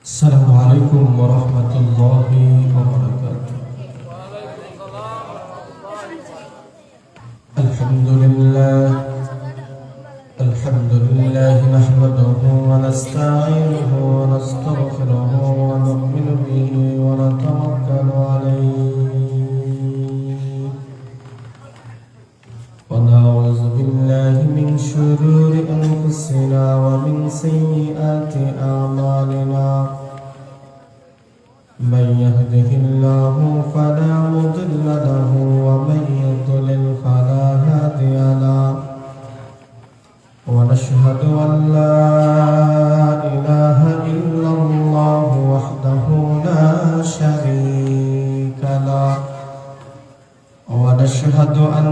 السلام عليكم ورحمة الله وبركاته. الحمد لله نحمده ونستعينه ونستغفره ونؤمن به ونتوكل عليه ونعوذ بالله من شرور أنفسنا ومن سيئات أعمالنا. من يهده الله فلا مضل له ومن يضلل فلا هادي له. ونشهد أن لا إله إلا الله وحده لا شريك له. ونشهد أن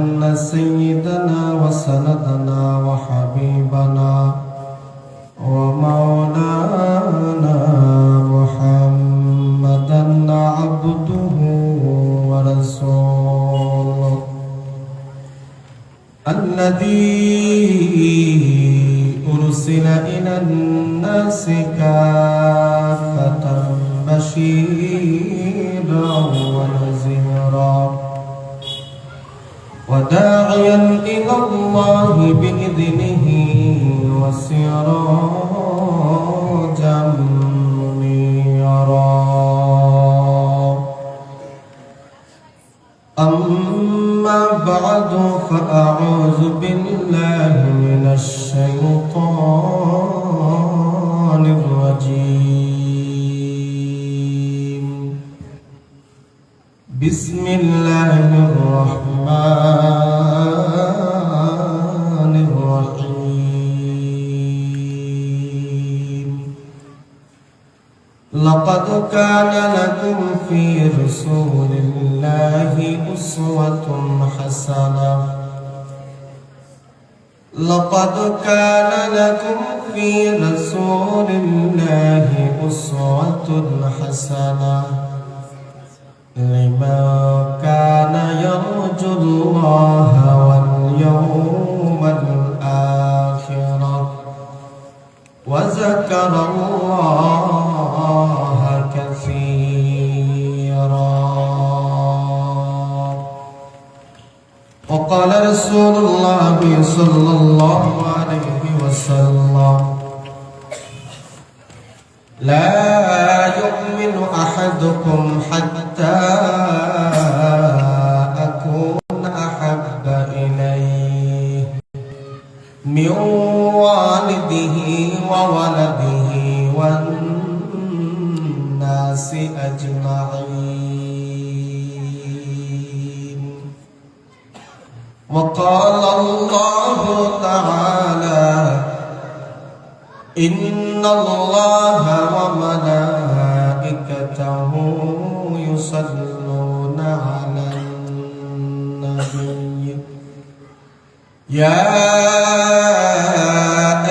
سيدنا وسندنا وحبيبنا ومولانا محمدا عبده ورسوله الذي أرسل إلى الناس كافة بشيرا ونذيرا وداعيا إلى الله بإذنه وسراجا منيرا. أما بعد فأعوذ بالله من الشيطان الرجيم. بسم الله الرحمن الرحيم. لقد كان لكم في رسول الله أسوة حسنة. لقد كان لكم في رسول الله أسوة حسنة لمن كان يرجو الله واليوم الآخر وذكر الله كثيرا. وقال رسول الله صلى الله عليه وسلم: لا يؤمن أحدكم حتى أكون أحب إليه من والده وولده والناس أجمعين. وقال الله تعالى: إن الله وملائكته يصلون على النبي يا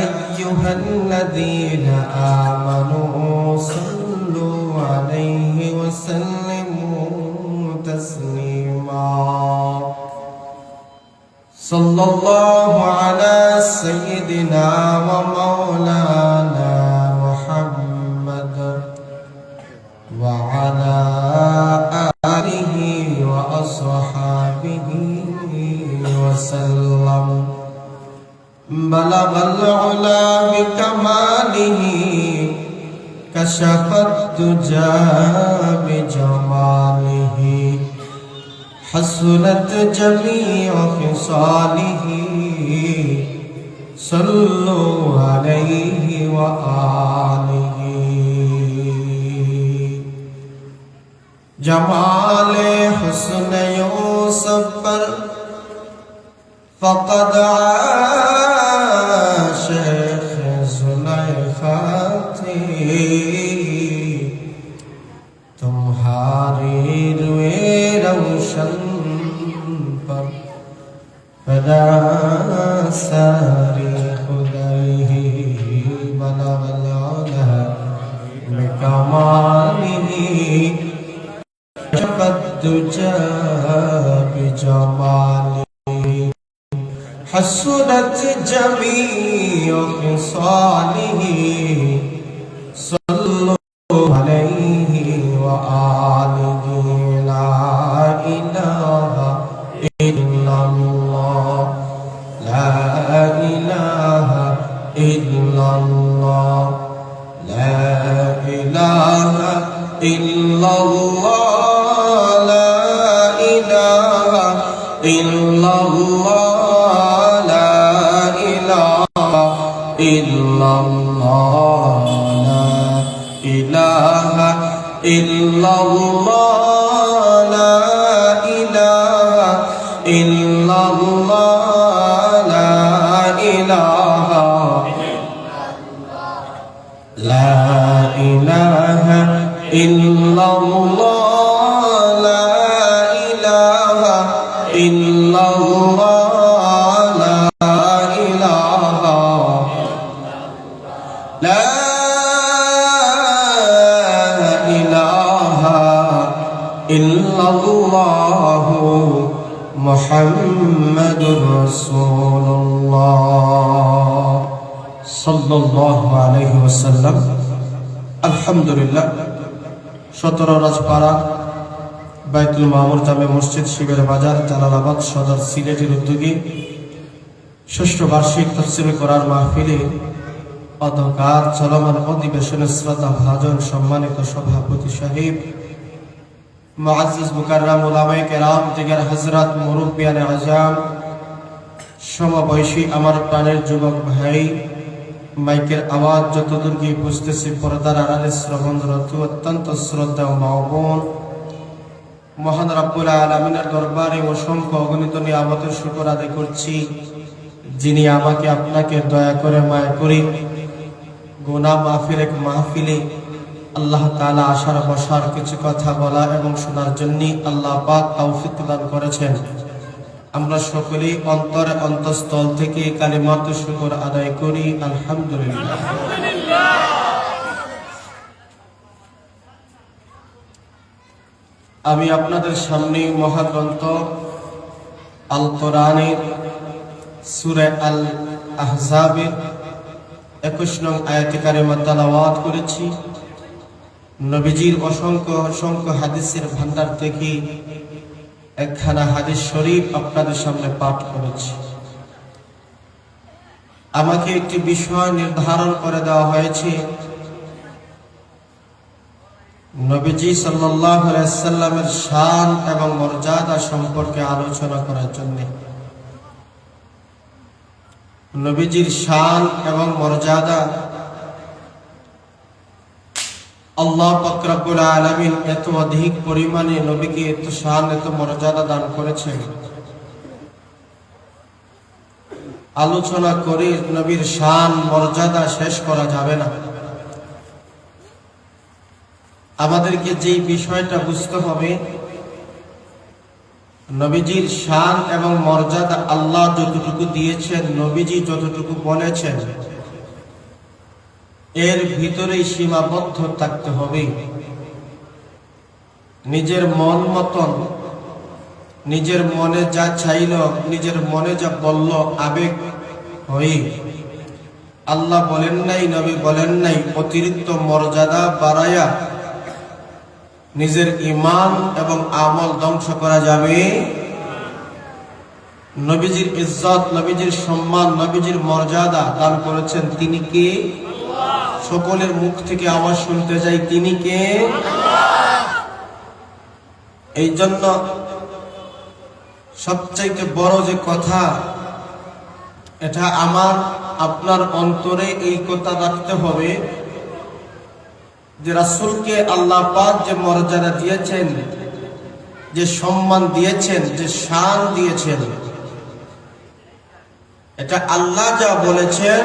أيها الذين آمنوا صلوا عليه وسلموا تسليما. صلى الله على سيدنا ومولانا محمد وعلى آله وأصحابه وسلم. بلغ العلا بكماله كشف الدجى بجماله حسنت جميع خصاله. صلوا عليه وآله. جمال حسن يوسف پر فقد عاش زلیخا تھی. تمہاری روئے روشن پر فدا ساری خدای. بلغ العلا بکمالہ كشف الدجى بجماله حسنت جميع خصاله. صلوا ইল্লাল্লাহ লা ইলাহা ইল্লাল্লাহ লা ইলাহা লা ইলাহা ইল্লাল্লাহ লা ইলাহা ইল্লাল্লাহ লা ইলাহা লা ইলাহা ইল্লাল্লাহ মুহাম্মাদুর রাসূলুল্লাহ সাল্লাল্লাহু আলাইহি ওয়াসাল্লাম। আলহামদুলিল্লাহ 17 রাজপাড়া বাইতুল মামুর জামে মসজিদ শিবের বাজার জালালাবাদ সদর সিলেটের উদ্যোগে ষষ্ঠ বার্ষিক তাফসীরে কোরআন মাহফিলে অধ্যকার চলমান অধিবেশনের শ্রদ্ধা ভাজন সম্মানিত সভাপতি সাহেব মুআজ্জিজ মুকাররম উলামায়ে কেরাম দিগার হযরত মুরব্বিয়ানে আযম সমবয়সী আমার প্রাণের যুবক ভাই, মাইকের আওয়াজ যতদূর গিয়ে বুঝতেছি পর্দার আড়ালে শ্রবণরত অত্যন্ত শ্রদ্ধা ও মা বোন, মহান রব্বুল আলামিনের দরবারে অসংখ্য অগণিত নিয়ামতের শুকর আদায় করছি, যিনি আমাকে আপনাকে দয়া করে মায়া করে গুনাহ মাফের এক মাহফিলে আল্লাহ তাআলা আশার বসার কিছু কথা বলা এবং শোনার জন্য আল্লাহ পাক তৌফিক দান করেছেন। আমরা সকলেই অন্তরে অন্তঃস্থল থেকে কালিমাত শুকর আদায় করি আলহামদুলিল্লাহ। আমি আপনাদের সামনে মহাগ্রন্থ আল কোরআনের সূরা আল আহজাবের 21 নং আয়াতে কারিমা তেলাওয়াত করেছি। নবীজির অসংখ্য অসংখ্য হাদিসের ভান্ডার থেকে একখানা হাদিস শরীফ আপনাদের সামনে পাঠ করেছি। আমাকে একটি বিষয় নির্ধারণ করে দেওয়া হয়েছে নবীজি সাল্লাল্লাহু আলাইহি ওয়াসাল্লামের শান এবং মর্যাদা সম্পর্কে আলোচনা করার জন্য। নবীজির শান এবং মর্যাদা আল্লাহ পাক রব্বুল আলামিন এত অধিক পরিমাণে নবীকে এত শান এত মর্যাদা দান করেছেন, আলোচনা করে নবীর শান মর্যাদা শেষ করা যাবে না। আমাদেরকে যেই বিষয়টা বুঝতে হবে, নবীজির শান এবং মর্যাদা আল্লাহ যতটুকু দিয়েছেন, নবীজি যতটুকু বলেছেন, এর ভিতরেই সীমাবদ্ধ থাকতে হবে। নিজের মন মতন, নিজের মনে যা চাইল, নিজের মনে যা বলল, আবেগ হয়ে আল্লাহ বলেন নাই, নবী বলেন নাই, অতিরিক্ত মর্যাদা বাড়ায়া নিজের ঈমান এবং আমল ধ্বংস করা যাবে। নবীজির ইজ্জত, নবীজির সম্মান, নবীজির মর্যাদা দান করেছেন তিনি কে? সকলের মুখ থেকে আওয়াজ শুনতে চাই, তিনি কে? এই জন্য সবচাইতে বড় যে কথা, এটা আমার আপনার অন্তরে এই কথা রাখতে হবে যে রাসূলকে আল্লাহ পাক যে মর্যাদা দিয়েছেন, যে সম্মান দিয়েছেন, যে শান দিয়েছেন, এটা আল্লাহ যা বলেছেন,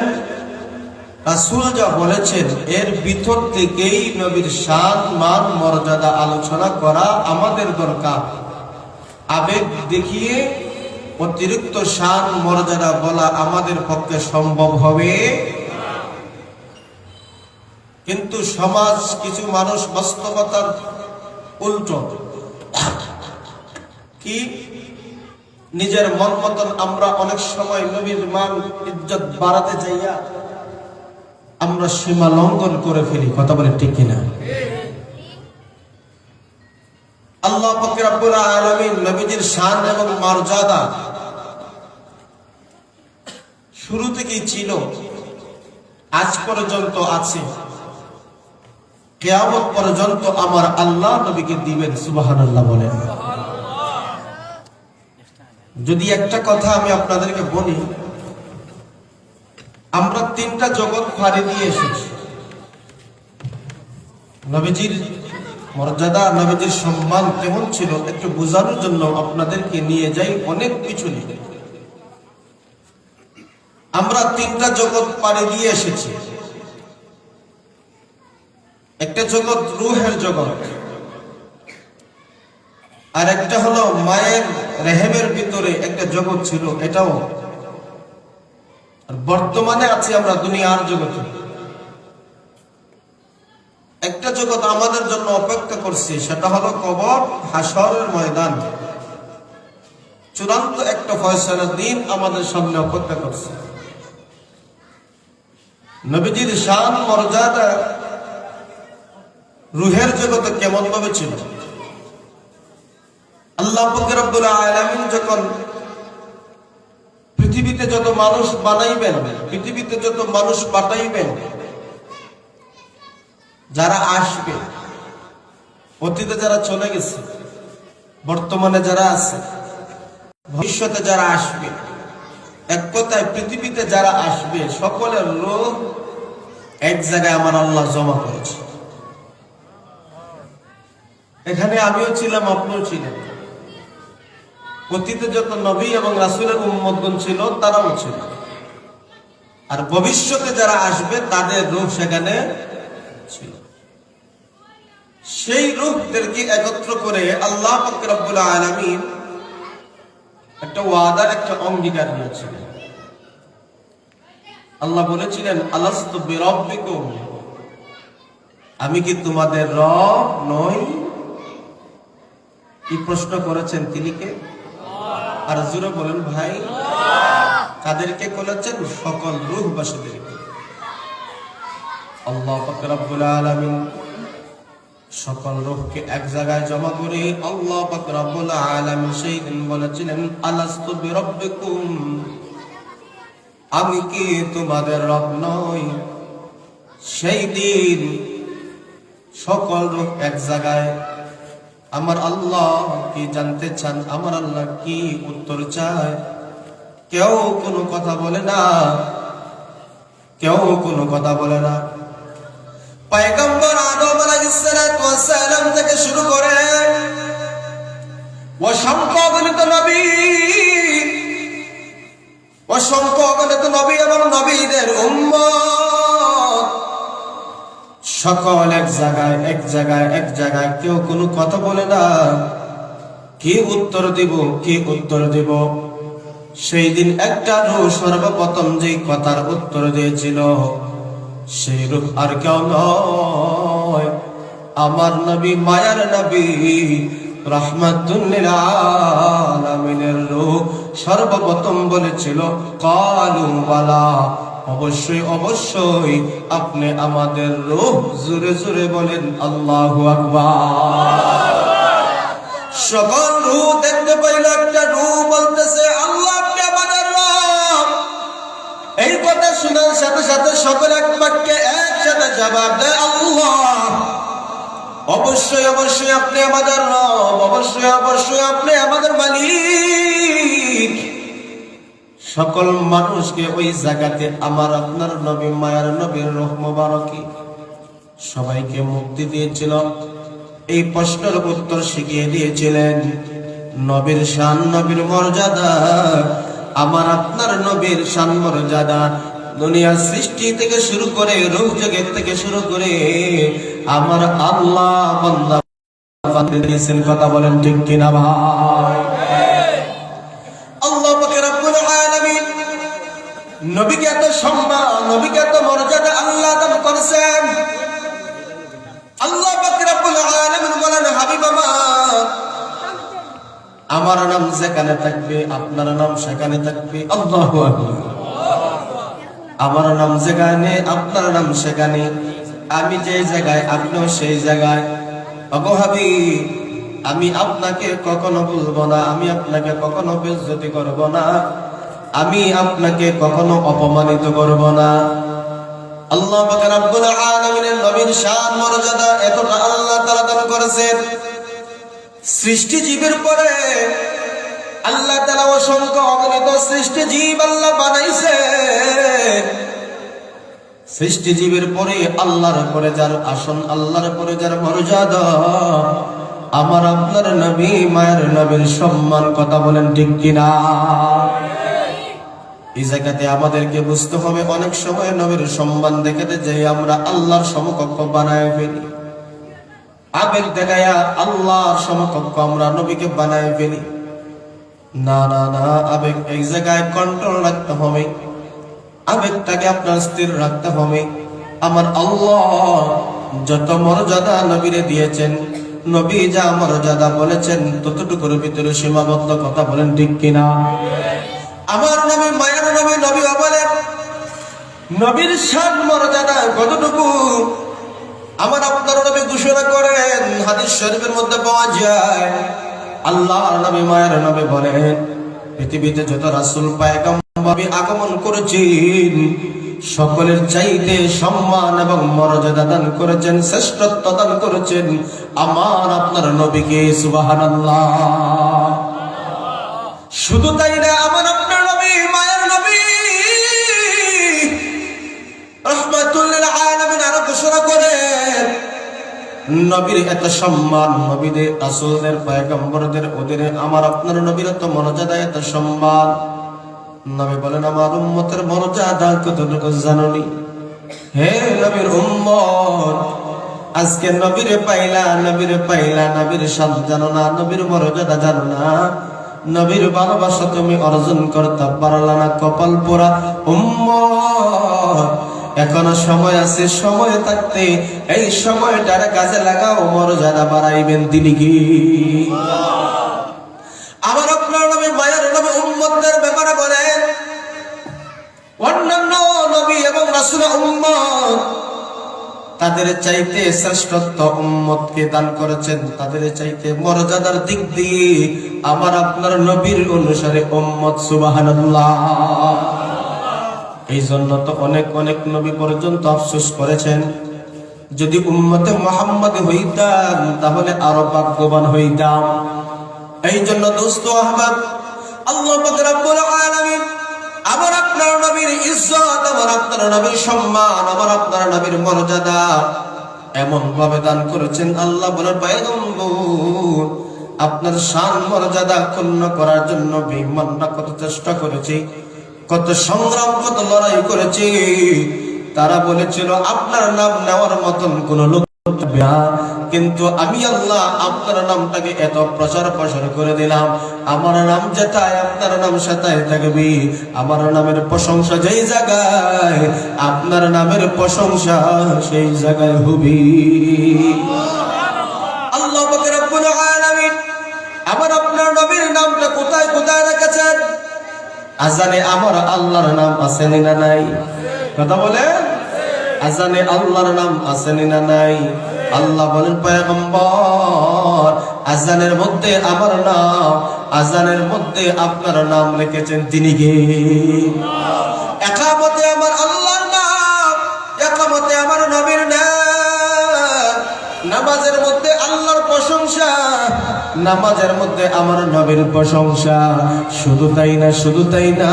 রাসূল যা বলেছেন, এর ভিতর থেকেই নবীর শান মান মর্যাদা আলোচনা করা আমাদের দরকার। আবেগ দেখিয়ে অতিরিক্ত শান মর্যাদা বলা আমাদের পক্ষে সম্ভব হবে। কিন্তু সমাজ, কিছু মানুষ বাস্তবতার উল্টো কি, নিজের মন মতন আমরা অনেক সময় নবীর মান ইজ্জত বাড়াতে চাইয়া আমরা সীমা লঙ্ঘন করে ফেলি। কথা বলে ঠিক কিনা? আল্লাহ পাক রব্বুল আলামিন নবীজির শান এবং মর্যাদা শুরু থেকেই ছিল, আজ পর্যন্ত আছে, কিয়ামত পর্যন্ত আমার আল্লাহ নবীকে দিবেন। সুবহানাল্লাহ বলেন। যদি একটা কথা আমি আপনাদেরকে বলি, আমরা 3টা জগৎ পাড়ি দিয়ে এসেছি। নবীজির মর্যাদা, নবীজির সম্মান কেমন ছিল একটু বোঝানোর জন্য আপনাদেরকে নিয়ে যাই অনেক পিছনে। আমরা তিনটা জগৎ পাড়ি দিয়ে এসেছি। একটা জগৎ রূহের জগৎ, আর একটা হলো মায়ের রেহেমের ভিতরে একটা জগৎ ছিল, এটাও। আর বর্তমানে আছি আমরা দুনিয়ার জগতে। একটা জগৎ আমাদের জন্য অপেক্ষা করছে, সেটা হলো কবর, হাসরের ময়দান। চূড়ান্ত একটা ফয়সালার দিন আমাদের সামনে অপেক্ষা করছে। নবীজির শান মর্যাদা রূহের জগতে কেমন ভাবে ছিল? আল্লাহ পাক রব্বুল আলামিন যখন পৃথিবীতে যত মানুষ বানাইবেন, পৃথিবীতে যত মানুষ পাঠাইবেন, যারা আসবে, অতীতে যারা চলে গেছে, বর্তমানে যারা আছে, ভবিষ্যতে যারা আসবে, এক কথায় পৃথিবীতে যারা আসবে সকলের রূহ এক জায়গায় আমার আল্লাহ জমা করেছে। এখানে আমিও ছিলাম, আপনিও ছিলেন। অতীতে যত নবী এবং রাসূলের উম্মতগণ ছিল তারাও ছিল, আর ভবিষ্যতে যারা আসবে তাদের রূহ সেখানে ছিল। সেই রূহদেরকে একত্র করে আল্লাহ পাক রব্বুল আলামিন একটা ওয়াদা, একটা অঙ্গীকার নিয়েছিলেন। আল্লাহ বলেছিলেন, আলাস্তু বিরাব্বিকুম, আমি কি তোমাদের রব নই? কি প্রশ্ন করেছেন তিনি কে? আর জোরে বলেন ভাই। কাদেরকে বলেছেন? সকল রূহবাসীদেরকে। আল্লাহ পাক রব্বুল আলামিন সকল রূহকে এক জায়গায় জমা করে আল্লাহ পাক রব্বুল আলামিন সেই দিন বলেছিলেন, আলাস্তু বিরাব্বিকুম, আমি কি তোমাদের রব নই? সেই দিন সকল রূহ এক জায়গায় আমার আল্লাহ কি জানতে চান, আমার আল্লাহ কি উত্তর চায়? কেউ কোনো কথা বলে না, কেউ কোনো কথা বলে না। পয়গম্বর আদম আলাইহিস সালাতু ওয়াস সালাম থেকে শুরু করে অসংখ্য অগণিত নবী, অসংখ্য অগণিত নবী এবং নবীদের উম্মত সকল এক জায়গায়, এক জায়গায়, এক জায়গায়, কেউ কোনো কথা বলে না। কি উত্তর দিব, কি উত্তর দিব? সেই দিন একটা রূহ সর্বপ্রথম যেই কথার উত্তর দিয়েছিল, সেই রূহ আর কেউ নয়, আমার নবী, মায়ার নবী, রাহমাতুল লিল আলামিনের রূহ সর্বপ্রথম বলেছিল, ক্বালু বালা, অবশ্যই অবশ্যই আপনি আমাদের রূহ। জোরে জোরে বলেন আল্লাহু আকবার। সকল রূহ দেখতে পাইল একটা রূহ বলতেছে, আল্লাহ আপনি আমাদের রব। এই কথা শোনার সাথে সাথে সকল এক বাক্যে একসাথে জবাব দেয়, আল্লাহ, অবশ্যই অবশ্যই আপনি আমাদের রব, অবশ্যই অবশ্যই আপনি আমাদের মালিক। সকল মানুষকে ওই জায়গাতে আমার আপনার নবী, মায়ার নবীর রূহ মুবারকি সবাইকে মুক্তি দিয়েছিল। এই প্রশ্নের উত্তর শিখিয়ে দিয়েছিলেন। নবীর শান, নবীর মর্যাদা, আমার আপনার নবীর শান মর্যাদা দুনিয়ার সৃষ্টি থেকে শুরু করে, রূহ জগৎ থেকে শুরু করে আমার আল্লাহ বান্দা দিয়েছেন। কথা বলেন ঠিক কিনা ভাই? আল্লাহ পাক রব্বুল আলামিন নবীকে এত সম্মান, নবীকে এত মর্যাদা আল্লাহ দান করেছেন। আল্লাহ পাক রব্বুল আলামিন বলেন, হাবিব আমার নাম যেখানে থাকবে আপনার নাম সেখানে থাকবে। আল্লাহু আকবার। আমার নাম যেখানে আপনার নাম সেখানে, আমি যে জায়গায় আপনিও সেই জায়গায়। ওগো হাবিব, আমি আপনাকে কখনো ভুলবো না, আমি আপনাকে কখনো বেইজ্জতি করব না, আমি আপনাকে কখনো অপমানিত করব না। আল্লাহ পাক রব্বুল আলামিনের নবীর শান মর্যাদা এতটা আল্লাহ তাআলা দান করেছেন। সৃষ্টি জীবের পরে আল্লাহ তাআলা অসংখ্য অগণিত সৃষ্টি জীব আল্লাহ বানাইছে। সৃষ্টিজীবের পরে আল্লাহর পরে যার আসন, আল্লাহর পরে যার মর্যাদা, আমার আপনার নবী মায়ের নবীর সম্মান, কথা বলেন ঠিক কিনা? এই জায়গাতে আমাদেরকে বুঝতে হবে, অনেক সময় নবীর সম্মান দেখাতে যে আমরা আল্লাহর সমকক্ষ বানায় ফেলি, আবেগ দেখায়া আল্লাহর সমকক্ষ আমরা নবীকে বানায় ফেলি। না না না, আবেগ এই জায়গায় কন্ট্রোল রাখতে হবে, আবেগটাকে আপনার স্থির রাখতে হবে। আমার আল্লাহ যত মর্যাদা নবীরে দিয়েছেন, নবী যা মর্যাদা বলেছেন ততটুকুর ভিতরে সীমাবদ্ধ, কথা বলেন ঠিক কিনা? আমার নবী মায়ের নবী, নবী বলেন নবীর শান মর্যাদা কতটুকু আমার আপনার নবী ঘোষণা করেন, হাদিস শরীফের মধ্যে পাওয়া যায়। আল্লাহর নবী মায়ের নবী বলেন, পৃথিবীতে যত রাসূল পয়গম্বর আগমন করেছেন সকলের চাইতে সম্মান এবং মর্যাদা দান করেছেন, শ্রেষ্ঠত্ব দান করেছেন আমার আপনার নবীকে। সুবহানাল্লাহ। শুধু তাই না, আমার আপনার নবী মায়ের নবী রাহমাতুল লিল আলামিন আরো ঘোষণা করেন, নবীর এত সম্মান, নবীদের রাসূলদের পয়গম্বরদের অধীনে আমার আপনার নবীর এত মর্যাদা, এত সম্মান। নবী বলেন আমার উম্মতের মর্যাদা কতটুকু জানোনি? হে নবীর উম্মত, আজকে নবীরে পাইলা, নবীরে পাইলা, নবীর শান জানো না, নবীর মর্যাদা জানো না, নবীর ভালোবাসা তুমি অর্জন করতে পারলা না, কপাল পোড়া উম্মত। এখনো সময় আছে, সময় থাকতে এই সময়টার কাজে লাগাও, মর্যাদা বাড়াইবেন তিনি কি? আমার আপনার নবী মায়ের নবী উম্মতদের ব্যাপারে বলেন, অন্যান্য নবী এবং রাসূল উম্মত তাদের চাইতে শ্রেষ্ঠত্ব উম্মতকে দান করেছেন, তাদের চাইতে মর্যাদার দিক দিয়ে আমার আপনার নবীর অনুসারে উম্মত। সুবহানাল্লাহ। এই জন্য তো অনেক অনেক নবী পর্যন্ত আফসোস করেছেন, যদি উম্মতে মুহাম্মদ হইতাম তাহলে আরো ভাগ্যবান হইতাম। এই জন্য দোস্ত আহমদ, আল্লাহ পাক রব্বুল আলামিন আমার আপনার নবীর ইজ্জত, আমার আপনার নবীর সম্মান, আমার আপনার নবীর মর্যাদা এমন ভাবে দান করেছেন। আল্লাহ বলেন পয়গম্বর আপনার শান মর্যাদা ক্ষুণ্ণ করার জন্য বেঈমানরা কত চেষ্টা করেছে, কত সংগ্রাম, কত লড়াই করেছে। তারা বলেছিল আপনার নাম নেওয়ার মতন কোন লোক, কিন্তু আমি আল্লাহ আপনার নামটাকে এত প্রচার প্রসার করে দিলাম, আমার নাম যেটাই আপনার নাম সেটাই থাকবে, আমার নামের প্রশংসা যেই জায়গায় আপনার নামের প্রশংসা সেই জায়গায় হবে। আল্লাহ পাক রব্বুল আলামিন আমার আপনার নবীর নামটা কোথায় কোথায় রেখেছেন? আজানে আমার আল্লাহর নাম আছে না নাই? কথা বলে, আজানে আল্লাহর নাম আছে না নাই? আল্লাহ বলেন পয়গম্বর আজানের মধ্যে আমার নাম, আজানের মধ্যে আপনার নাম লিখেছেন তিনি কে? ইকামতে আমার আল্লাহর নাম, ইকামতে আমার নবীর নাম, নামাজের মধ্যে আল্লাহর প্রশংসা, নামাজের মধ্যে আমার নবীর প্রশংসা। শুধু তাই না, শুধু তাই না,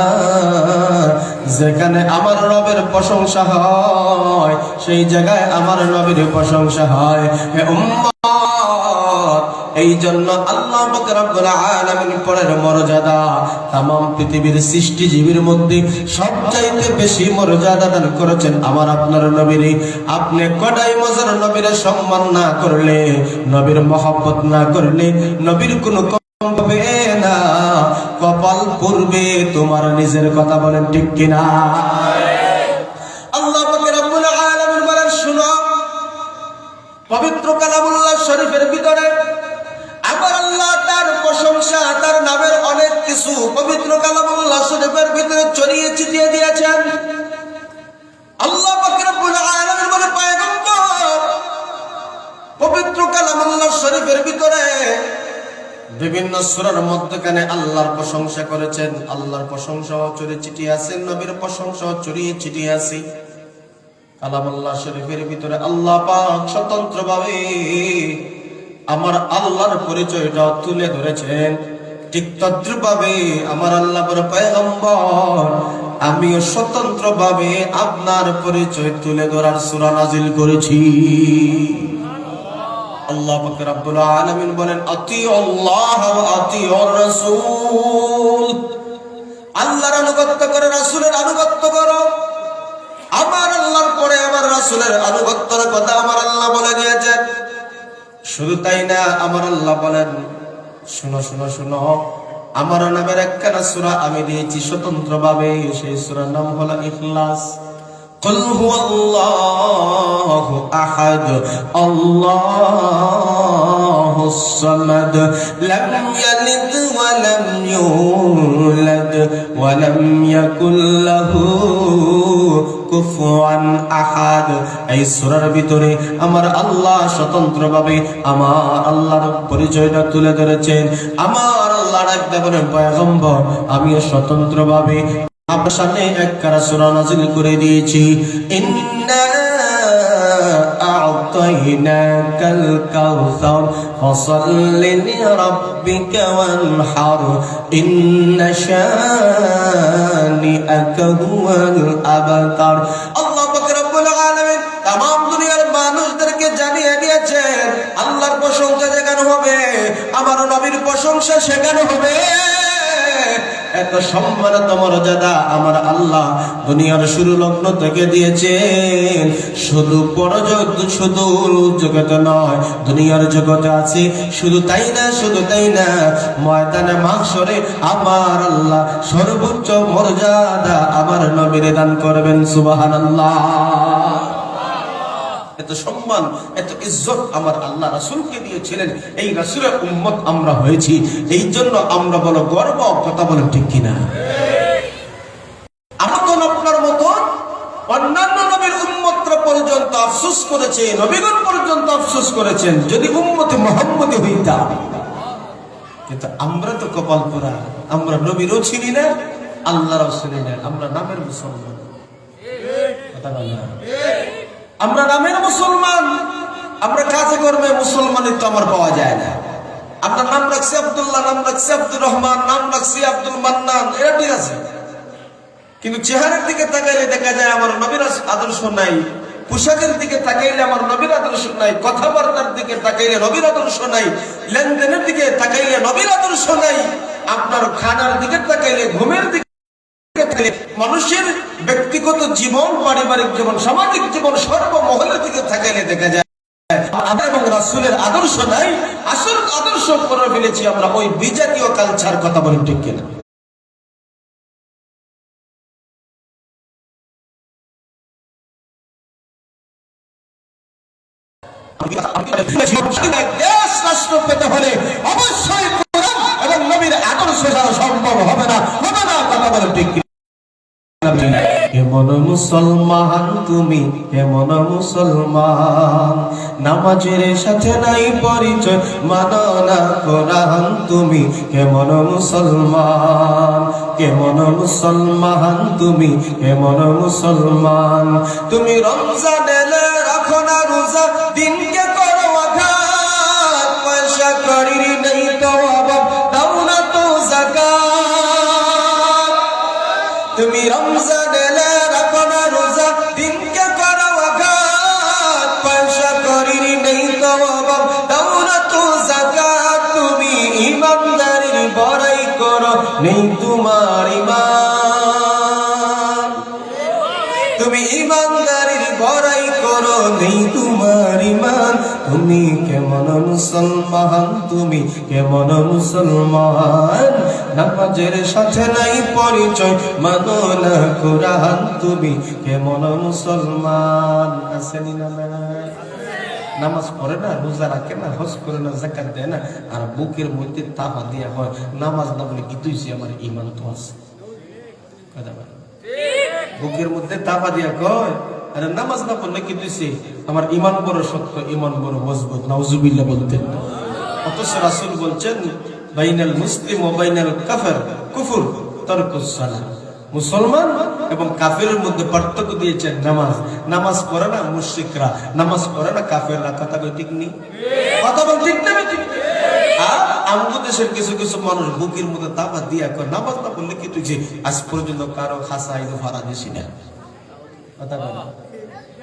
যেখানে আমার রবের প্রশংসা হয় সেই জায়গায় আমার নবীর প্রশংসা হয়। হে উম্মত, এই জন্য আল্লাহ পাক রব্বুল আলামিন পরের মর্যাদা तमाम পৃথিবীর সৃষ্টিজীবীর মধ্যে সবচাইতে বেশি মর্যাদা দান করেছেন আমার আপনার নবীরে। আপনি কদাই মজার নবীর সম্মান না করলে, নবীর মহব্বত না করলে, নবীর কোনো কম হবে না, কপাল পূর্বে তোমার নিজের। কথা বলেন ঠিক কিনা? আল্লাহ পাক রব্বুল আলামিন বলেন, শুনো, পবিত্র কালামুল্লাহ শরীফের ভিতরে আমার আল্লাহ তার প্রশংসা, তার নামের অনেক কিছু পবিত্র কালামুল্লাহ শরীফের ভিতরে ছড়িয়ে ছিটিয়ে দিয়েছেন। আল্লাহ পাক রব্বুল আলামিন বলে, পয়গম্বর পবিত্র কালামুল্লাহ শরীফের ভিতরে বিভিন্ন সূরার মধ্যখানে আল্লাহর প্রশংসা করেছেন, আল্লাহর প্রশংসাও ছড়িয়ে ছিটিয়ে আছে, নবীর প্রশংসাও ছড়িয়ে ছিটিয়ে আছে। কালামুল্লাহ শরীফের ভিতরে আল্লাহ পাক স্বতন্ত্রভাবে আমার আল্লাহর পরিচয়টা তুলে ধরেছেন। ঠিক তদ্রুপভাবে আমার আল্লাহ পয়গম্বর আমিও স্বতন্ত্রভাবে আপনার পরিচয় তুলে ধরার সূরা নাজিল করেছি। আল্লাহ পাক রব্বুল আলামিন বলেন, আতিউল্লাহ ওয়া আতিউর রাসূল, আল্লাহর আনুগত্য করো, রাসূলের আনুগত্য করো। আমার আল্লাহর পরে আমার রাসূলের আনুগত্যের কথা আমার আল্লাহ বলে দিয়েছেন। শুধু তাই না, আমার আল্লাহ বলেন, শুনো শুনো শুনো, আমার নামের একখানা সূরা আমি দিয়েছি স্বতন্ত্রভাবে, সেই সূরার নাম হলো ইখলাস। قل هو الله أحد الله الصمد لم يلد ولم يولد ولم يكن له কুফুয়ান আহাদ। এই সূরার ভিতরে আমার আল্লাহ স্বতন্ত্রভাবে আমার আল্লাহর পরিচয়টা তুলে ধরেছেন। আমার আল্লাহ ডাকতে বলেন, পয়গম্বর আমিও স্বতন্ত্রভাবে আপনার সামনে একখানা সূরা নাযিল করে দিয়েছি। ইন্না আ'তাইনাকাল কাউসার ফাসাল্লি লিরাব্বিকা ওয়ানহার ইন্না শানিআকা হুয়াল আবতার। আল্লাহ পাক রব্বুল আলামিন तमाम দুনিয়ার মানুষদেরকে জানিয়ে দিয়েছেন, আল্লাহর প্রশংসা যেখানে হবে, আমার নবীর প্রশংসা সেখানে হবে। এত সম্মানিত মর্যাদা আমার আল্লাহ দুনিয়ার শুরু লগ্ন থেকে দিয়েছেন। শুধু শুধু জগতে নয়, দুনিয়ার জগতে আছে। শুধু তাই না, শুধু তাই না, ময়দানে মাহশরে আমার আল্লাহ সর্বোচ্চ মর্যাদা আমার নবীরে দান করবেন। সুবহানাল্লাহ। এত সম্মান, এত ইজ্জত আমার আল্লাহ রাসূলকে দিয়েছিলেন। এই রাসূলের উম্মত আমরা হয়েছি, এই জন্য আমরা বলো গর্ব, কথা বলেন ঠিক কিনা? আমাদের আপনার মতো অন্যান্য নবীর উম্মতরা পর্যন্ত আফসোস করেছে, নবীগণ পর্যন্ত আফসোস করেছেন, যদি উম্মতে মুহাম্মদী হইতাম। কিন্তু আমরা তো কপাল পোড়া, আমরা নবীরও চিনি না, আল্লাহরও চিনি না, আমরা নামের মুসলমান। কথা বলেন, আমরা নামের মুসলমান, আমরা কাজে কর্মে মুসলমানিত্ব আমার পাওয়া যায় না। আপনার নাম রাখছি আব্দুল্লাহ, নাম রাখছি আব্দুর রহমান, নাম রাখছি আব্দুল মান্নান, এটা ঠিক আছে, কিন্তু চেহারার দিকে তাকাইলে দেখা যায় আমার নবীর আদর্শ নাই। পোশাকের দিকে তাকাইলে আমার নবীর আদর্শ নাই। কথাবার্তার দিকে তাকাইলে নবীর আদর্শ নাই। লেনদেনের দিকে তাকাইলে নবীর আদর্শ নাই। আপনার খানার দিকে তাকাইলে, ঘুমের দিকে, মানুষের ব্যক্তিগত জীবন, পারিবারিক জীবন, সামাজিক জীবন, সর্বমহলের দিকে তাকাইলে দেখা যায় এবং রাসূলের আদর্শ নাই। আসল আদর্শ করে ফেলেছি আমরা ওই বিজাতীয় কালচার। কথা বলেন ঠিক কিনা? দেশ রাষ্ট্র পেতে হলে অবশ্যই কোরআন এবং নবীর আদর্শ ছাড়া সম্ভব হবে না, হবে না। কথা বলেন ঠিক কিনা? কেমন মুসলমান তুমি, কেমন মুসলমান, নামাজের সাথে নাই পরিচয়, মানো না কোরআন তুমি। কেমন মুসলমান, কেমন মুসলমান তুমি, কেমন মুসলমান। তুমি রমজান এলে রাখো না রোজা, দিনকে করো আঘাত, পয়সা করির নেই তো অভাব, দাও না তো যাকাত। তুমি রমজান এলে রাখো না রোজা, দিনকে করো আঘাত, পয়সা করির নেই তো অভাব, দাও না তো যাকাত। তুমি ইমানদারির বড়াই করো, নেই তোমার ঈমান। তুমি ইমানদারির বড়াই করো, নেই তোমার ঈমান। তুমি কেমন মুসলমান, তুমি কেমন মুসলমান, নামাজের সাথে নাই পরিচয়, মানো না কোরআন তুমি। কেমন মুসলমান। আসেনি না? নামাজ পড়ে না, রোজা রাখে না, হজ করে না, যাকাত দেয় না, আর বুকের মধ্যে তাপা দিয়া হয় নামাজ না বলে কি তুইছি আমার ঈমান তো আছে। কথা বল, বুকের মধ্যে তাপা দিয়া কয় আরে নামাজ না পড়লে কি তুইছি আমার ঈমান বড় শক্ত, ঈমান বড় মজবুত। নাউজুবিল্লাহ বলতেন না। অথচ রাসূল বলছেন, বাইনাল মুসলিম ওয়া বাইনাল কাফির কুফর তারকুস সালাহ। মুসলমান এবং কাফেরের মধ্যে পার্থক্য দিয়েছেন নামাজ। নামাজ পড়ে না মুশরিকরা, নামাজ পড়ে না কাফেররা। কথা কই ঠিক নেই? কথা বল ঠিক না? ঠিক। আমাদের দেশের কিছু কিছু মানুষ বুকের মধ্যে দাবা দিয়া কয় নামাজ না পড়লে কি তুই যে আজ পর্যন্ত কারো খাসা ইদু ফারা দিছি না, কথা বলে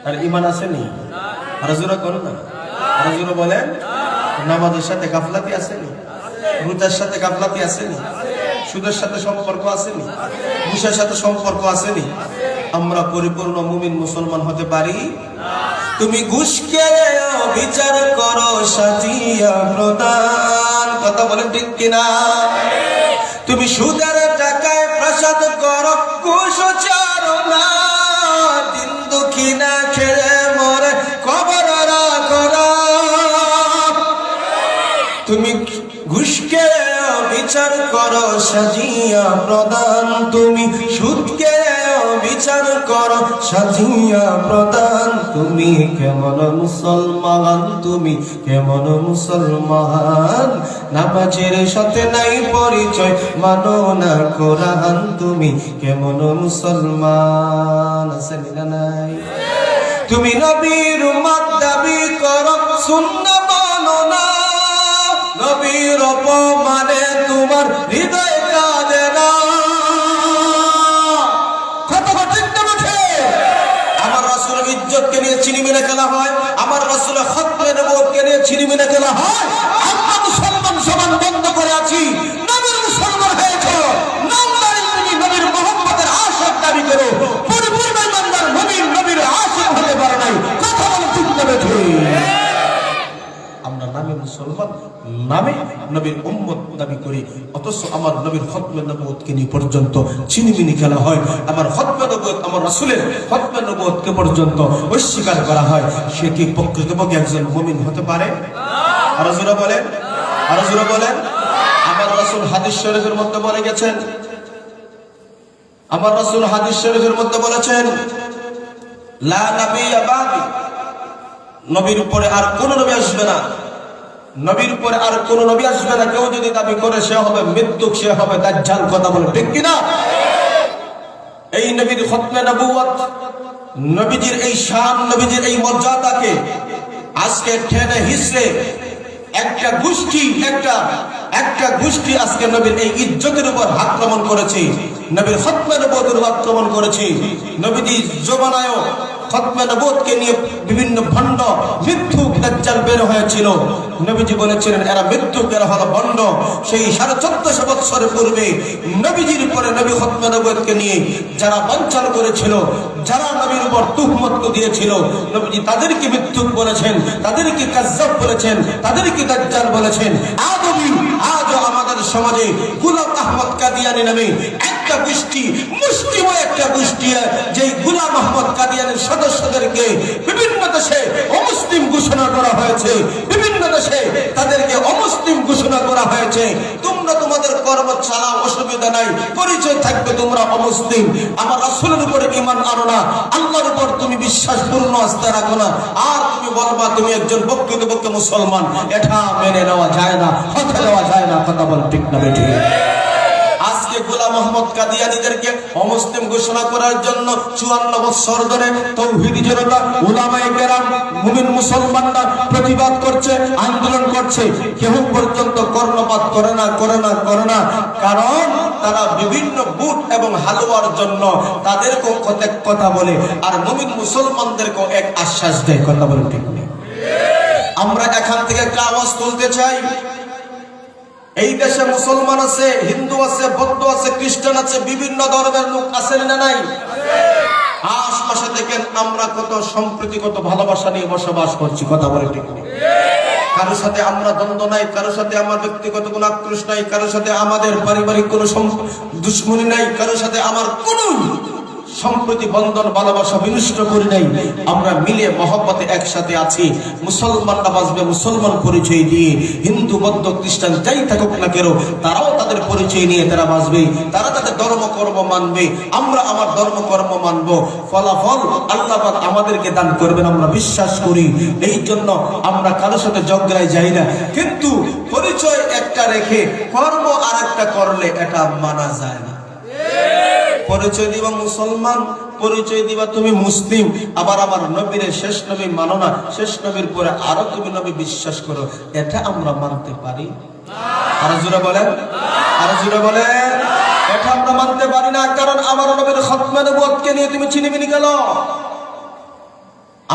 আর ইমান আসেনি? আর জোরে করো না, আর জোরে বলেন। নামাজের সাথে গাফলাতি আসেনি? রোজার সাথে গাফলাতি আসেনি? সুদের সাথে সম্পর্ক আসেনি? ঘুষের সাথে সম্পর্ক আসেনি? আমরা পরিপূর্ণ মুমিন মুসলমান হতে পারি? তুমি ঘুষকে বিচার করো সাজিয়া প্রদান, কথা বলেন ঠিক কিনা? তুমি সুদের টাকায় প্রসাদ করো, ঘুষ ছাড়ো না, দিন দুঃখী না খেয়ে মরে কবর রাখো না। তুমি ঘুষকে বিচার করো সাজিয়া প্রদান, তুমি সুদকে বিচার করো সাজিয়া প্রদান। তুমি কেমন মুসলমান, তুমি কেমন মুসলমান, নামাজের সাথে নাই পরিচয়, মানো না কোরআন, তুমি কেমন মুসলমান? আছে না নাই? তুমি নবীর উম্মত দাবি করো, সুন্নাহ মানো না, নবীর অপমানে তোমার হৃদয় কাঁদে না। আমার রাসূলের ইজ্জতকে নিয়ে ছিনিমিনি খেলা হয়, আমার রাসূলের খতমে নবুয়তকে নিয়ে ছিনিমিনি খেলা হয়। আমরা মুসলমান সমান বন্ধ করে আছি, নবীর মুসলমান হয়েছে, নামদারি তুমি নবীর মুহাম্মদের আশিক দাবি করো, পরিপূর্ণ ইমানদার মুমিন নবীর আশিক হতে পারে নাই। কথা বলে ঠিক তবে ঠিক। আমরা নামে মুসলমান, নামে নবীর উম্মত দাবি করি, অথচ আমার নবীর খতমে নবুয়তকে নিয়ে পর্যন্ত ছিনিমিনি খেলা হয়। আমার খতমে নবুয়ত, আমার রাসূলের খতমে নবুয়তকে পর্যন্ত অস্বীকার করা হয়। সে কি প্রকৃতপক্ষে একজন মুমিন হতে পারে? আর জোরে বলেন, আর জোরে বলেন। আমার রাসূল হাদিস শরীফের মধ্যে বলে গেছেন, আমার রাসূল হাদিস শরীফের মধ্যে বলেছেন, লা নাবিয়্যা বাদি, নবীর উপরে আর কোন নবী আসবে না, নবীর উপরে আর কোন নবী আসবে না। কেউ যদি দাবি করে সে হবে মৃত্যুক, সে হবে দাজ্জাল। কথা বলে ঠিক কিনা? এই নবীর খতমে নবুয়ত, নবীজির এই শান, নবীজির এই মর্যাদাকে আজকে ঠেনে হিসড়ে একটা গোষ্ঠী আজকে নবীর এই ইজ্জতের উপর আক্রমণ করেছে, নবীর খতমে নবুয়তের উপর আক্রমণ করেছে। নবীজি জমানায়ও খতমে নবুয়তকে নিয়ে বিভিন্ন ভণ্ড মিথ্যুক দাজ্জাল বের হয়েছিল। নবীজি বলেছিলেন এরা মিথ্যুক, এরা হলো ভণ্ড। সেই 1450 বছরের পূর্বে নবীজির উপরে নবী খতমে নবুয়তকে নিয়ে যারা বঞ্চনা করেছিল, যারা নবীর উপর তুহমত দিয়েছিল, নবীজি তাদেরকে মিথ্যুক বলেছেন, তাদেরকে কাযযাব বলেছেন, তাদেরকে দাজ্জাল বলেছেন। আজও আমাদের সমাজে গোলাম আহমদ কাদিয়ানী নামে একটা গোষ্ঠী, মুসলিমও একটা গোষ্ঠী, যে গোলাম আহমদ কাদিয়ানীর সদস্যদেরকে বিভিন্ন দেশে অমুসলিম ঘোষণা করা হয়েছে, বিভিন্ন দেশে তাদেরকে অমুসলিম ঘোষণা করা হয়েছে। তোমরা তোমাদের কর্ম চালাও, অসুবিধা নাই, পরিচয় থাকবে তোমরা অমুসলিম। আমার রাসূলের উপরে ঈমান আনো না, আল্লাহর উপর তুমি বিশ্বাস পূর্ণ আস্থা রাখো না, আর তুমি বলবা তুমি একজন প্রকৃতপক্ষে মুসলমান। এটা মেনে নেওয়া যায় না, হতে দেওয়া যায় না। কথা বল ঠিক না বেঠিক? আজকে গোলাম আহমদ কাদিয়ানীদেরকে অমুসলিম ঘোষণা করার জন্য 54 বছর ধরে তৌহিদি জনতা, উলামায়ে কেরাম, মুমিন মুসলমানরা প্রতিবাদ করছে, আন্দোলন করছে। কেউ পর্যন্ত কর্ণপাত করে না। কারণ তারা বিভিন্ন বুট এবং হালুয়ার জন্য তাদেরকেও কথা বলে, আর মুমিন মুসলমানদেরকেও এক আশ্বাস দেয়। কথা বলে ঠিক নেই? আমরা এখান থেকে একটা আওয়াজ তুলতে চাই, এই দেশে মুসলমান আছে, হিন্দু আছে, বৌদ্ধ আছে, খ্রিস্টান আছে, বিভিন্ন ধর্মের লোক আছেন না নাই? আশপাশে দেখেন আমরা কত সম্প্রীতি, কত ভালোবাসা নিয়ে বসবাস করছি। কথা বলে ঠিক নেই? কারোর সাথে আমরা দ্বন্দ্ব নাই, কারোর সাথে আমার ব্যক্তিগত কোনো আক্রোশ নাই, কারোর সাথে আমাদের পারিবারিক কোনো দুশ্মনী নাই, কারোর সাথে আমার কোনো সম্প্রতি বন্ধন ভালোবাসা বিনষ্ট করি নাই। আমরা মিলে মহব্বতে একসাথে আছি। মুসলমানরা বাঁচবে মুসলমান পরিচয় দিয়ে, হিন্দু বৌদ্ধ খ্রিস্টান যাই থাকুক না কেন তারাও তাদের পরিচয় নিয়ে তারা বাঁচবে, তারা তাদের ধর্মকর্ম মানবে, আমরা আমার ধর্মকর্ম মানব। ফলাফল আল্লাহ পাক আমাদেরকে দান করবেন, আমরা বিশ্বাস করি। এই জন্য আমরা কারোর সাথে ঝগড়ায় যাই না, কিন্তু পরিচয় একটা রেখে কর্ম আর একটা করলে এটা মানা যায় না। পরিচয় দিব মুসলমান, পরিচয় দিবা তুমি মুসলিম, আবার আমার নবীর শেষ নবী মানো না, শেষ নবীর পরে আরো তুমি নবী বিশ্বাস করো, এটা আমরা মানতে পারি? আরো জোরে বলেন, আরো জোরে বলেন। এটা আমরা মানতে পারি না, কারণ আমার নবীর খতমে নবুয়তকে নিয়ে তুমি ছিনিমিনি গেল।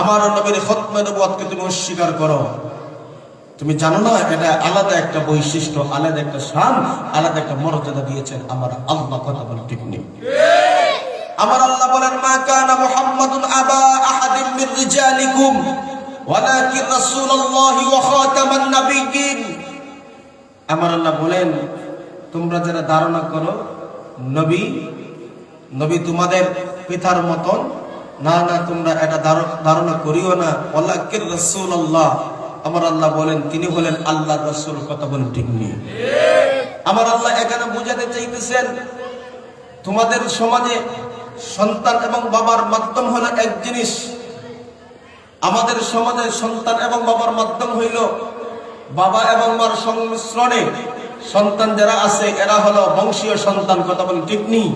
আমার নবীর খতমে নবুয়তকে তুমি অস্বীকার করো। তুমি জানো না এটা আলাদা একটা বৈশিষ্ট্য, আলাদা একটা শান, আলাদা একটা মর্যাদা দিয়েছেন আমার আল্লাহ। কথা বলে ঠিক নেই? আমার আল্লাহ বলেন, মা কানা মুহাম্মাদুন আবা আহাদিন মির রিজালিকুম ওয়ালাকিন রাসূলুল্লাহি ওয়া খাতামান নাবিয়্যিন। আমার আল্লাহ বলেন, তোমরা যারা ধারণা করো নবী নবী তোমাদের পিতার মতন, না না, তোমরা এটা ধারণা করিও না। ওয়ালাকিন রাসূলুল্লাহ, আমার আল্লাহ বলেন তিনি হলেন আল্লাহর রাসূল। কথা বলেন ঠিক নেই? আমার আল্লাহ এখানে বুঝাতে চাইতেছেন, তোমাদের সমাজে সন্তান এবং বাবার মাধ্যম হলো এক জিনিস, আমাদের সমাজে সন্তান এবং বাবার মাধ্যম হইল বাবা এবং মার সংমিশ্রণে সন্তান যারা আছে এরা হলো বংশীয় সন্তান। কথা বলেন ঠিক নেই?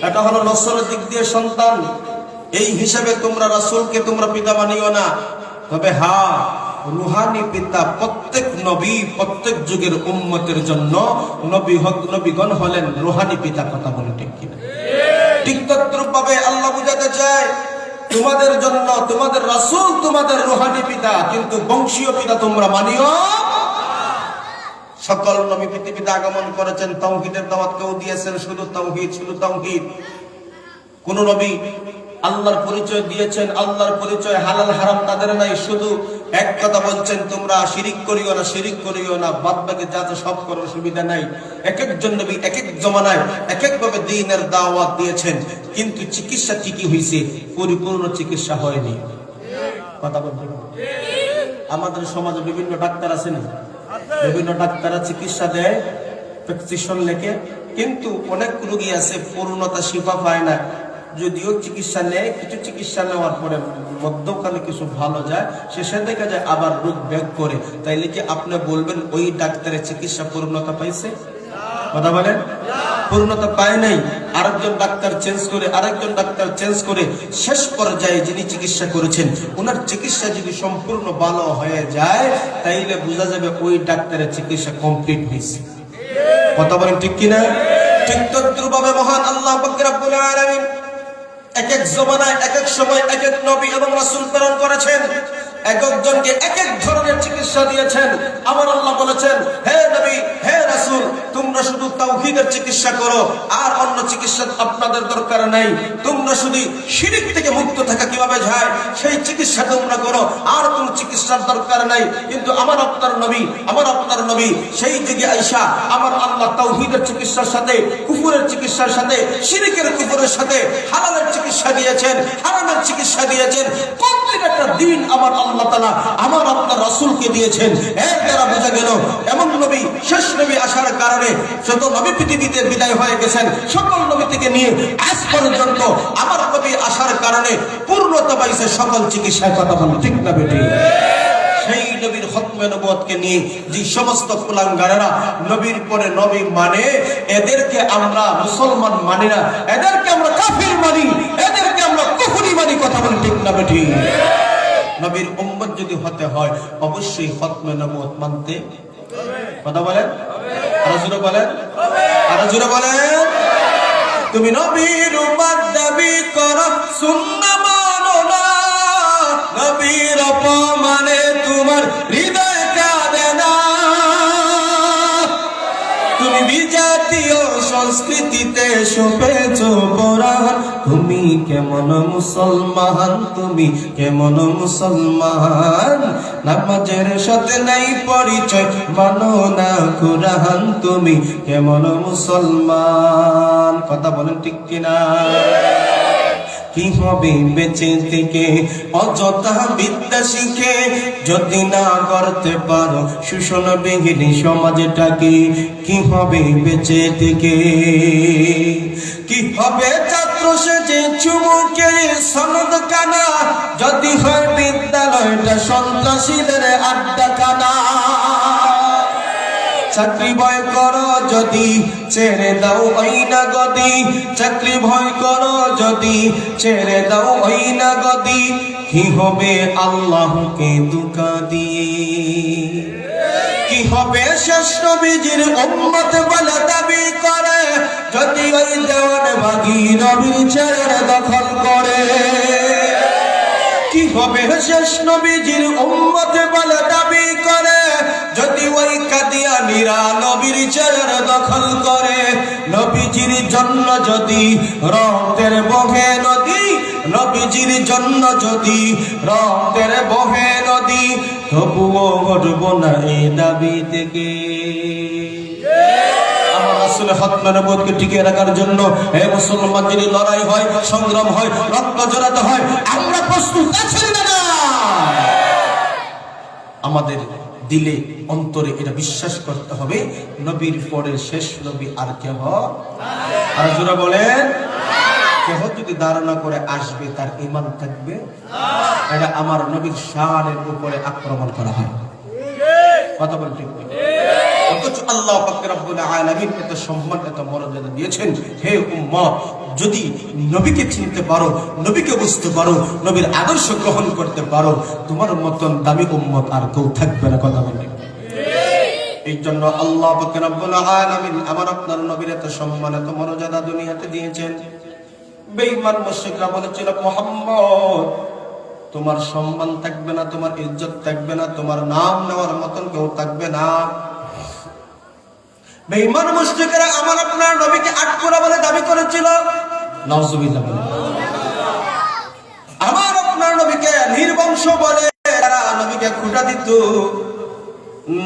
এটা হলো নসলের দিক দিয়ে সন্তান। এই হিসাবে তোমরা রাসূলকে তোমরা পিতা মানিও না, তবে হ্যাঁ, রুহানি পিতা প্রত্যেক নবী প্রত্যেক যুগের উম্মতের জন্য নবীগণ হলেন রুহানি পিতা। কথা বলে ঠিক কিনা? ঠিক তদ্রূপ ভাবে আল্লাহ বুঝাতে চায়, তোমাদের জন্য তোমাদের রাসূল তোমাদের রুহানি পিতা, কিন্তু বংশীয় পিতা তোমরা মানিও। সকল নবী পৃথিবীতে আগমন করেছেন, তাওহীদের দাওয়াত কেউ দিয়েছেন শুধু তাওহীদ, শুধু তাওহীদ। কোন নবী আল্লাহর পরিচয় দিয়েছেন, আল্লাহর পরিচয় হালাল হারাম তাদের নাই, শুধু এক কথা বলছেন, তোমরা শিরিক করিও না, শিরিক করিও না, বাদ বাকি যা যা সব করার সুবিধা নাই। এক একজন নবী এক এক জমানায় এক এক ভাবে দ্বীনের দাওয়াত দিয়েছেন, কিন্তু চিকিৎসা ঠিকই হয়েছে, পরিপূর্ণ চিকিৎসা হয়নি। কথা বলতে আমাদের সমাজে বিভিন্ন ডাক্তার আছেন, বিভিন্ন ডাক্তাররা চিকিৎসা দেয় প্রেসক্রিপশন লেখে, কিন্তু অনেক রোগী আছে পূর্ণতা শিফা পায় না। যদিও চিকিৎসা নেয়, কিছু চিকিৎসা নেওয়ার পরে মধ্যখানে কিছু ভালো যায়, শেষে দেখা যায় আবার রোগ ব্যাক করে। তাইলে কি আপনি বলবেন ওই ডাক্তারের চিকিৎসা পূর্ণতা পাইছে? কথা বলেন, পূর্ণতা পায় নাই। আরেকজন ডাক্তার চেঞ্জ করে, আরেকজন ডাক্তার চেঞ্জ করে, শেষ পর্যায়ে যিনি চিকিৎসা করেছেন ওনার চিকিৎসা যদি সম্পূর্ণ ভালো হয়ে যায়, তাইলে বোঝা যাবে ওই ডাক্তারের চিকিৎসা কমপ্লিট হয়েছে। কথা বলেন ঠিক কিনা? ঠিক তদ্রূপভাবে মহান আল্লাহ পাক রব্বুল আলামিন এক এক জমানায় এক এক সময় এক এক নবী এবং রাসূল প্রেরণ করেছেন, এক একজনকে এক এক ধরনের চিকিৎসা দিয়েছেন। আমার আল্লাহ বলেছেন, হে নবী, হে রাসূল, তোমরা শুধু তাওহীদের চিকিৎসা করো, আর অন্য চিকিৎসা আপনাদের দরকার নাই। তোমরা শুধু শিরক থেকে মুক্ত থাকা কিভাবে যায় সেই চিকিৎসা তোমরা করো, আর কোন চিকিৎসার দরকার নাই। কিন্তু আমার আপনার নবী সেই যুগে আয়েশা আমার আল্লাহ তাওহীদের চিকিৎসার সাথে কুফরের চিকিৎসার সাথে শিরকের কুফরের সাথে হালালের চিকিৎসা দিয়েছেন, হারামের চিকিৎসা দিয়েছেন। কমপ্লিট একটা দিন আমার আল্লাহ তাআলা আমার আপনার রাসূলকে দিয়েছেন। এর দ্বারা বোঝা গেল এমন নবী, শেষ নবী আসার কারণে যত নবী পৃথিবীতে বিদায় হয়ে গেছেন, সকল নবী থেকে নিয়ে আজ পর্যন্ত আমার নবী আসার কারণে পূর্ণতা পাইছে সকল চিকিৎসার। কথা বলি ঠিক না বেটি? সেই নবীর খতমে নবুয়তকে নিয়ে যে সমস্ত কুলাঙ্গারেরা নবীর পরে নবী মানে, এদেরকে আমরা মুসলমান মানি না, এদেরকে আমরা কাফির মানি, এদেরকে আমরা কুফরি মানি। কথা বলি ঠিক না বেটি? নবীর উম্মত যদি হতে হয় অবশ্যই খতমে নবুয়ত মানতে হবে। কথা বলেন, আরো জোরে বলেন, আরো জোরে বলেন। তুমি নবীর উম্মত দাবি করো, সুন্নাহ মানো না, নবীর অপমানে তোমার হৃদয় কাঁদে না। তুমি বিজাতীয় সংস্কৃতিতে শোভেছ পরাণ, তুমি কেমন মুসলমান, তুমি কেমন মুসলমান। নামাজের সাথে নাই পরিচয়, মানো না কুরআন, তুমি কেমন মুসলমান। কথা বলেন ঠিক কিনা? কি হবে বেঁচে থেকে অযথা বিদ্যা শিখে, যদি না করতে পারো শোষণ বিহীন সমাজটাকে? কি হবে বেঁচে থেকে? কি হবে ছাত্র সেজে চুমুকে সনদ কানা, যদি হয় বিদ্যালয়টা সন্ত্রাসীদের আড্ডা কানা? চাকরি ভয় করো যদি ছেড়ে দাও ওই না গদি, চাকরি ভয় করো যদি ছেড়ে দাও ওই না গদি, কি হবে আল্লাহকে ধোঁকা দিয়ে? কি হবে শেষ নবীজির উম্মত বলে দাবি করে, যদি ওই দেওয়ানবাগী নবীর চেহারা দখল করে? কি হবে শেষ নবীজির উম্মত বলে দাবি করে, যদি ওই কাদিয়ানীরা নবীর চেহারা দখল করে? নবীজির জন্য যদি রক্তের বহে নদী, নবীজির জন্য যদি রক্তের বহে নদী, তবুও ঘটব না এই দাবি থেকে। আমার রাসূলের খতমে নবুয়তকে টিকিয়ে রাখার জন্য হে মুসলমান, যদি লড়াই হয়, সংগ্রাম হয়, রক্ত ঝরাতে হয়, আমরা প্রস্তুত আছি না? আমাদের দিলে অন্তরে এটা বিশ্বাস করতে হবে, নবীর পরের শেষ নবী আর কেহ। আর যারা বলেন কেহ যদি ধারণা করে আসবে তার ঈমান থাকবে, এটা আমার নবীর শানের উপরে আক্রমণ করা হয়। কথা বলতে অথচ আল্লাহ পাক রব্বুল আলামিন এত সম্মান এত মর্যাদা দিয়েছেন। হে উম্মত, যদি নবীকে চিনতে পারো, নবীকে বুঝতে পারো, নবীর আদর্শ গ্রহণ করতে পারো, তোমার মতন দামি উম্মত আর কেউ থাকবে না। কথা বলতে এই জন্য আল্লাহ পাক রব্বুল আলামিন আমার আপনার নবীর এত সম্মান এত মর্যাদা দুনিয়াতে দিয়েছেন। বেঈমান মুশরিকরা বলেছিল, মুহাম্মদ তোমার সম্মান থাকবে না, তোমার ইজ্জত থাকবে না, তোমার নাম নেওয়ার মতন কেউ থাকবে না। বেঈমান মুশরিকরা আমার আপনার নবীকে আটকরা বলে দাবি করেছিল। নাউজুবিল্লাহ। আমার আপনার নবীকে নির্বংশ বলে তারা নবীকে খুঁটা দিত,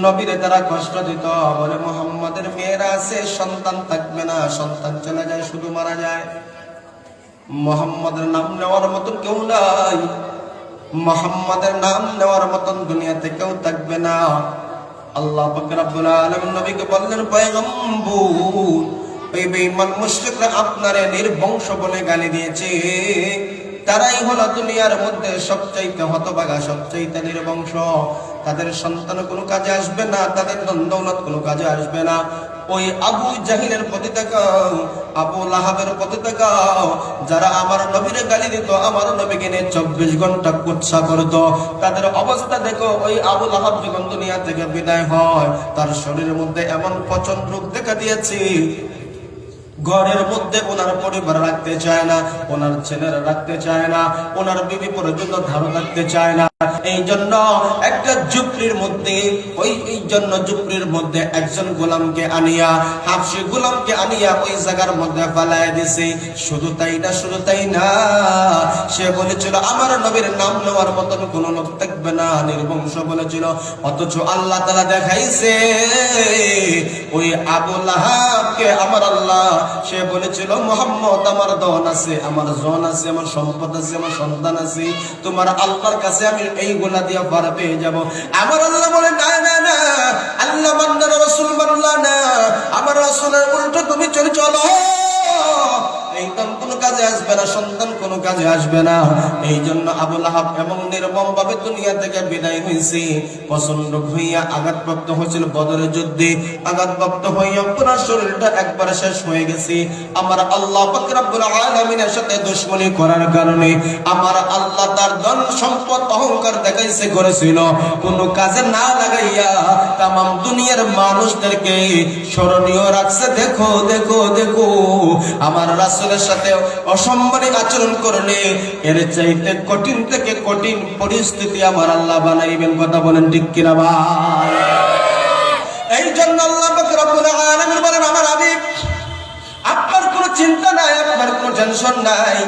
নবীরে তারা কষ্ট দিত, বলে মুহাম্মাদের মেয়েরা আছে, সন্তান থাকবে না, সন্তান চলে যায়, শুধু মারা যায়। মুহাম্মাদের নাম নেওয়ার মতন কেউ নাই, মুহাম্মাদের নাম নেওয়ার মতন দুনিয়াতে কেউ থাকবে না। আল্লাহ পাক রব্বুল আলামিন নবীকে বললেন, পয়গম্বর এই বেঈমান মুশরিকরা আপনারে নির্বংশ বলে গালি দিয়েছে, তারাই হলো দুনিয়ার মধ্যে সবচাইতে হতভাগা, সবচাইতে নির্বংশ। তাদের সন্তান কোনো কাজে আসবে না, তাদের ধন দৌলত কোনো কাজে আসবে না। ওই আবু জাহিলের প্রতি তাকাও, আবু লাহাবের প্রতি তাকাও, যারা আমার নবীরে গালি দিত, আমার নবীকে নিয়ে 24 ঘন্টা কুৎসা করত, তাদের অবস্থা দেখো। ওই আবু লাহাব যখন দুনিয়া থেকে বিদায় হয়, তার শরীরের মধ্যে এমন পচন রোগ দেখা দিয়েছে, ঘরের মধ্যে ওনার পরিবার রাখতে চায় না, ওনার ছেলেরা রাখতে চায় না, ওনার বিবি পর্যন্ত ধারণ রাখতে চায় না। এই জন্য একটা ঝুপড়ির মধ্যে ঝুপড়ির মধ্যে একজন গোলামকে আনিয়া, হাবশী গোলামকে আনিয়া ওই জায়গার মধ্যে ফালায় দিছে। শুধু তাই না, সে বলেছিল আমার নবীর নাম নেওয়ার মতন কোন লোক থাকবে না, নির্বংশ বলেছিল। অথচ আল্লাহ তাআলা দেখাইছে ওই আবু লাহাবকে আমার আল্লাহ, সে বলেছিল মুহাম্মদ আমার ধন আছে, আমার জন আছে, আমার সম্পদ আছে, আমার সন্তান আছে, তোমার আল্লাহর কাছে আমি এইগুলা দিয়ে পার পেয়ে যাব। আমার আল্লাহ বলে না না না, আল্লাহ মান্না রাসূল মানলা না, আমার রাসূলের উল্টো তুমি চলো। এই দাম কোনো কাজে আসবে না, সন্তান কোনো কাজে আসবে না। এই জন্য আবু লাহাব এবং নির্মম ভাবে দুনিয়া থেকে বিদায় হয়েছে। প্রচন্ড হইয়া আঘাতপ্রাপ্ত হয়েছিল বদরের যুদ্ধে, আঘাতপ্রাপ্ত হইয়া পুরো শরীরটা একবার শেষ হয়ে গেছে। আমার আল্লাহ পাক রব্বুল আলামিনের সাথে দুশমনি করার কারণে আমার আল্লাহ তার ধন সম্পদ অহংকার দেখাইছে করেছিল, কোনো কাজে না লাগাইয়া তামাম দুনিয়ার মানুষদেরকে স্মরণীয় রাখছে। দেখো দেখো দেখো, আমার রাসূলের সাথে অসম্মানিত আচরণ করলে এর চাইতে কঠিন থেকে কঠিন পরিস্থিতি আমার আল্লাহ বানাইবেন। কথা বলেন ঠিক কিনা ভাই? এই জন্য আল্লাহ পাক রব্বুল আলামিন বলেন, আমার হাবিব আপনার কোনো চিন্তা নাই, আপনার কোনো টেনশন নাই,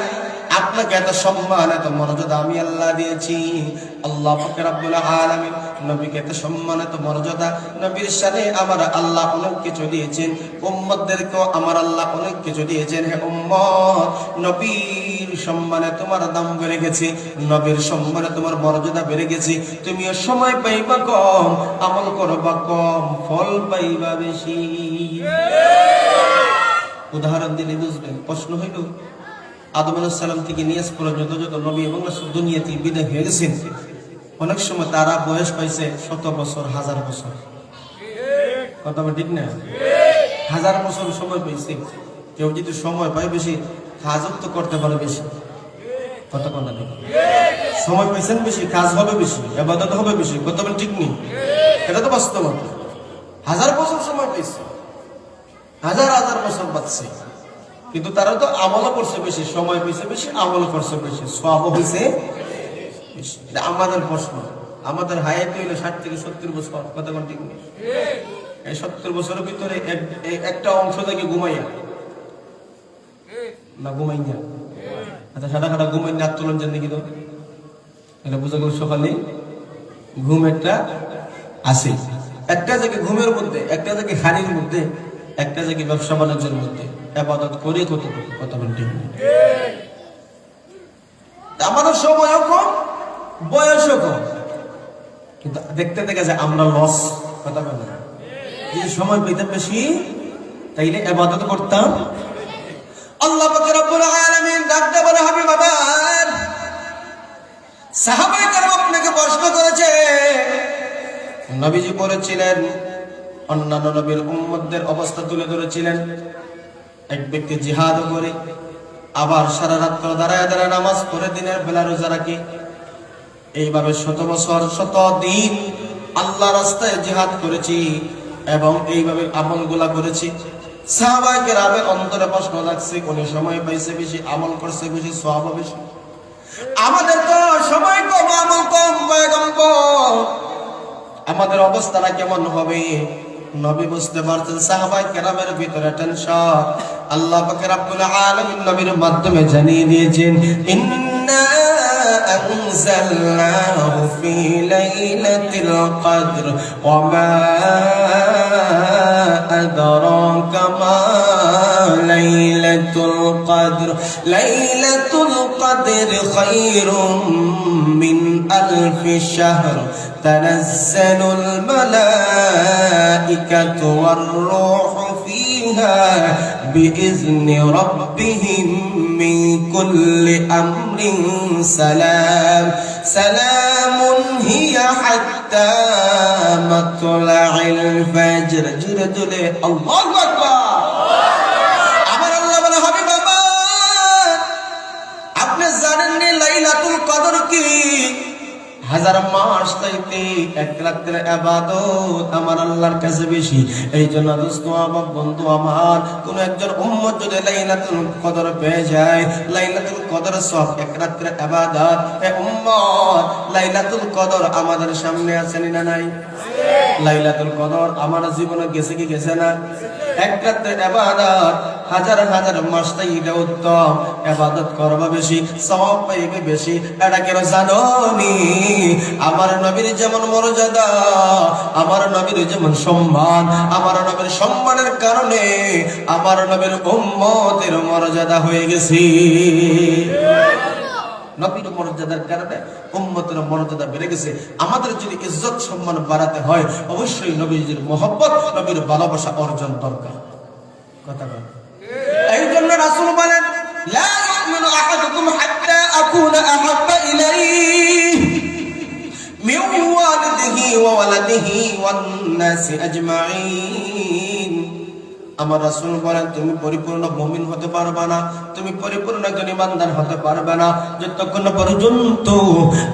আপনাকে এত সম্মান এত মর্যাদা আমি আল্লাহ দিয়েছি। আল্লাহ পাক রব্বুল আলামিন নবীকে এত সম্মান এত মর্যাদা, নবীর শানে আমার আল্লাহ অনেক কিছু দিয়েছেন, উম্মতদেরকেও আমার আল্লাহ অনেক কিছু দিয়েছেন। হে উম্মত, নবীর সম্মানে তোমার দাম বেড়ে গেছে, নবীর সম্মানে তোমার মর্যাদা বেড়ে গেছে। তুমিও সময় পাইবা কম, আমল করবা কম, ফল পাইবা বেশি। উদাহরণ দিলে বুঝবেন। প্রশ্ন হইল, আদম আলাইহিস সালাম থেকে নিয়ে পর্যন্ত যত নবী এবং রাসূল দুনিয়া থেকে বিদায় হয়ে গেছেন, অনেক সময় তারা বয়স পাইছে 100 বছর, 1000 বছর। কথা ঠিক না? 1000 বছর সময় পাইছে, কেউ যদি সময় পায় বেশি কাজও তো করতে পারে বেশি। কথা কোনটা ঠিক? সময় পাইছেন বেশি, কাজ হবে বেশি, ইবাদত হবে বেশি। কথা ঠিক নেই? এটা তো বাস্তবতা। 1000 বছর সময় পাইছে, হাজার হাজার বছর বাঁচছে, কিন্তু তারা তো আমলও করছে বেশি, সময় পেয়েছে বেশি, আমল করছে বেশি, সওয়াব হয়েছে বেশি। আমাদের প্রশ্ন, আমাদের হায়াত হইলো 60 থেকে 70 বছর। কথা কোন ঠিক নেই? এই 70 বছরের ভিতরে একটা অংশ থেকে ঘুমাইয়া না ঘুমাইয়া, আচ্ছা সাদা খাটা ঘুমাইয়া আত্মলন জানি কি তো এটা বোঝা গেল। সকালে ঘুম একটা আছে, একটা জায়গায় ঘুমের মধ্যে, একটা জায়গায় হানির মধ্যে, একটা জায়গায় ব্যবসা বাণিজ্যের মধ্যে ইবাদত করে কতটুকু? কথা বলতে আমাদের সময়ও কম, বয়সও কম, কিন্তু দেখতে দেখা যায় আমরা লস। কথা বলে যদি সময় পেতাম বেশি তাইলে ইবাদত করতাম। আল্লাহ পাক রব্বুল আলামিন ডাকতে বলে, হাবিব আমার সাহাবায়ে কেরাম আপনাকে প্রশ্ন করেছে। নবীজি বলেছিলেন, অন্যান্য নবীর উম্মতদের অবস্থা তুলে ধরেছিলেন। এক ব্যক্তি জিহাদ করে, আবার সারা রাত দাঁড়ায় দাঁড়ায় নামাজ পড়ে, দিনের বেলা রোজা রাখে। এইভাবে 100 বছর 100 দিন আল্লাহ রাস্তায় জিহাদ করেছি এবং এইভাবে আমলগুলা করেছি। সাহাবায়ে কেরামের অন্তরে প্রশ্ন লাগছে, কোন সময় পাইছে বেশি, আমল করছে বেশি, সওয়াব বেশি। আমাদের তো সময় কম, আমল কম, পয়গম্বর আমাদের অবস্থাটা কেমন হবে? নবী বুঝতে পারছেন সাহাবায়ে কেরামের ভিতরে টেনশন। আল্লাহ পাক রব্বুল আলামিন নবীর মাধ্যমে জানিয়ে দিয়েছেন, ইন্না আনজালনাহু ফি লাইলাতিল কদর ওয়া মা আদরাকা মা লাইলাতুল কদর লাইলাতুল কদর খায়রুম মিন আলফি শাহর تنزل الملائكة والروح فيها بإذن ربهم من كل أمر سلام سلام هي حتى مطلع الفجر جل الله أكبر আমার আল্লাহ বলে, হাবিব আমার আপনি জানেন না লাইলাতুল কদর কি? 1000 মাস চাইতে 1 রাতের ইবাদত আমার আল্লাহর কাছে বেশি। এই জন্য দোস্ত আমার, বন্ধু আমার, কোন একজন উম্মত যদি লাইলাতুল কদর পেয়ে যায়, লাইলাতুল কদর সব 1 রাতের ইবাদত, এ উম্মত লাইলাতুল কদর আমাদের সামনে আছে না নাই? লাইলাতুল কদর আমার জীবনে গেছে কি গেছে না? 1 রাতের ইবাদত হাজার হাজার মাস চাইতে উত্তম। ইবাদত করবা বেশি, সওয়াব পাইবে বেশি। এটা কেন জানো নি? আমার নবীর যেমন মর্যাদা, আমার নবীর যেমন সম্মান, আমার নবীর সম্মানের কারণে আমার নবীর উম্মতের মর্যাদা হয়ে গেছে। নবীর মর্যাদার কারণে উম্মতের মর্যাদা বেড়ে গেছে। আমাদের যদি ইজ্জত সম্মান বাড়াতে হয়, অবশ্যই নবীজির মহব্বত, নবীর ভালোবাসা অর্জন দরকার। কথা বল। এই জন্য রাসূল বলেন, লা ইউমিনু আহাদুকুম হাত্তা আকুনা আহাব্বা ইলাইহি মিন ওয়ালিদিহি ওয়া ওয়ালাদিহি ওয়ান নাসি আজমাইন। আমার রাসূল বলেন, তুমি পরিপূর্ণ মুমিন হতে পারবে না, তুমি পরিপূর্ণ একজন ইমানদার হতে পারবে না যতক্ষণ পর্যন্ত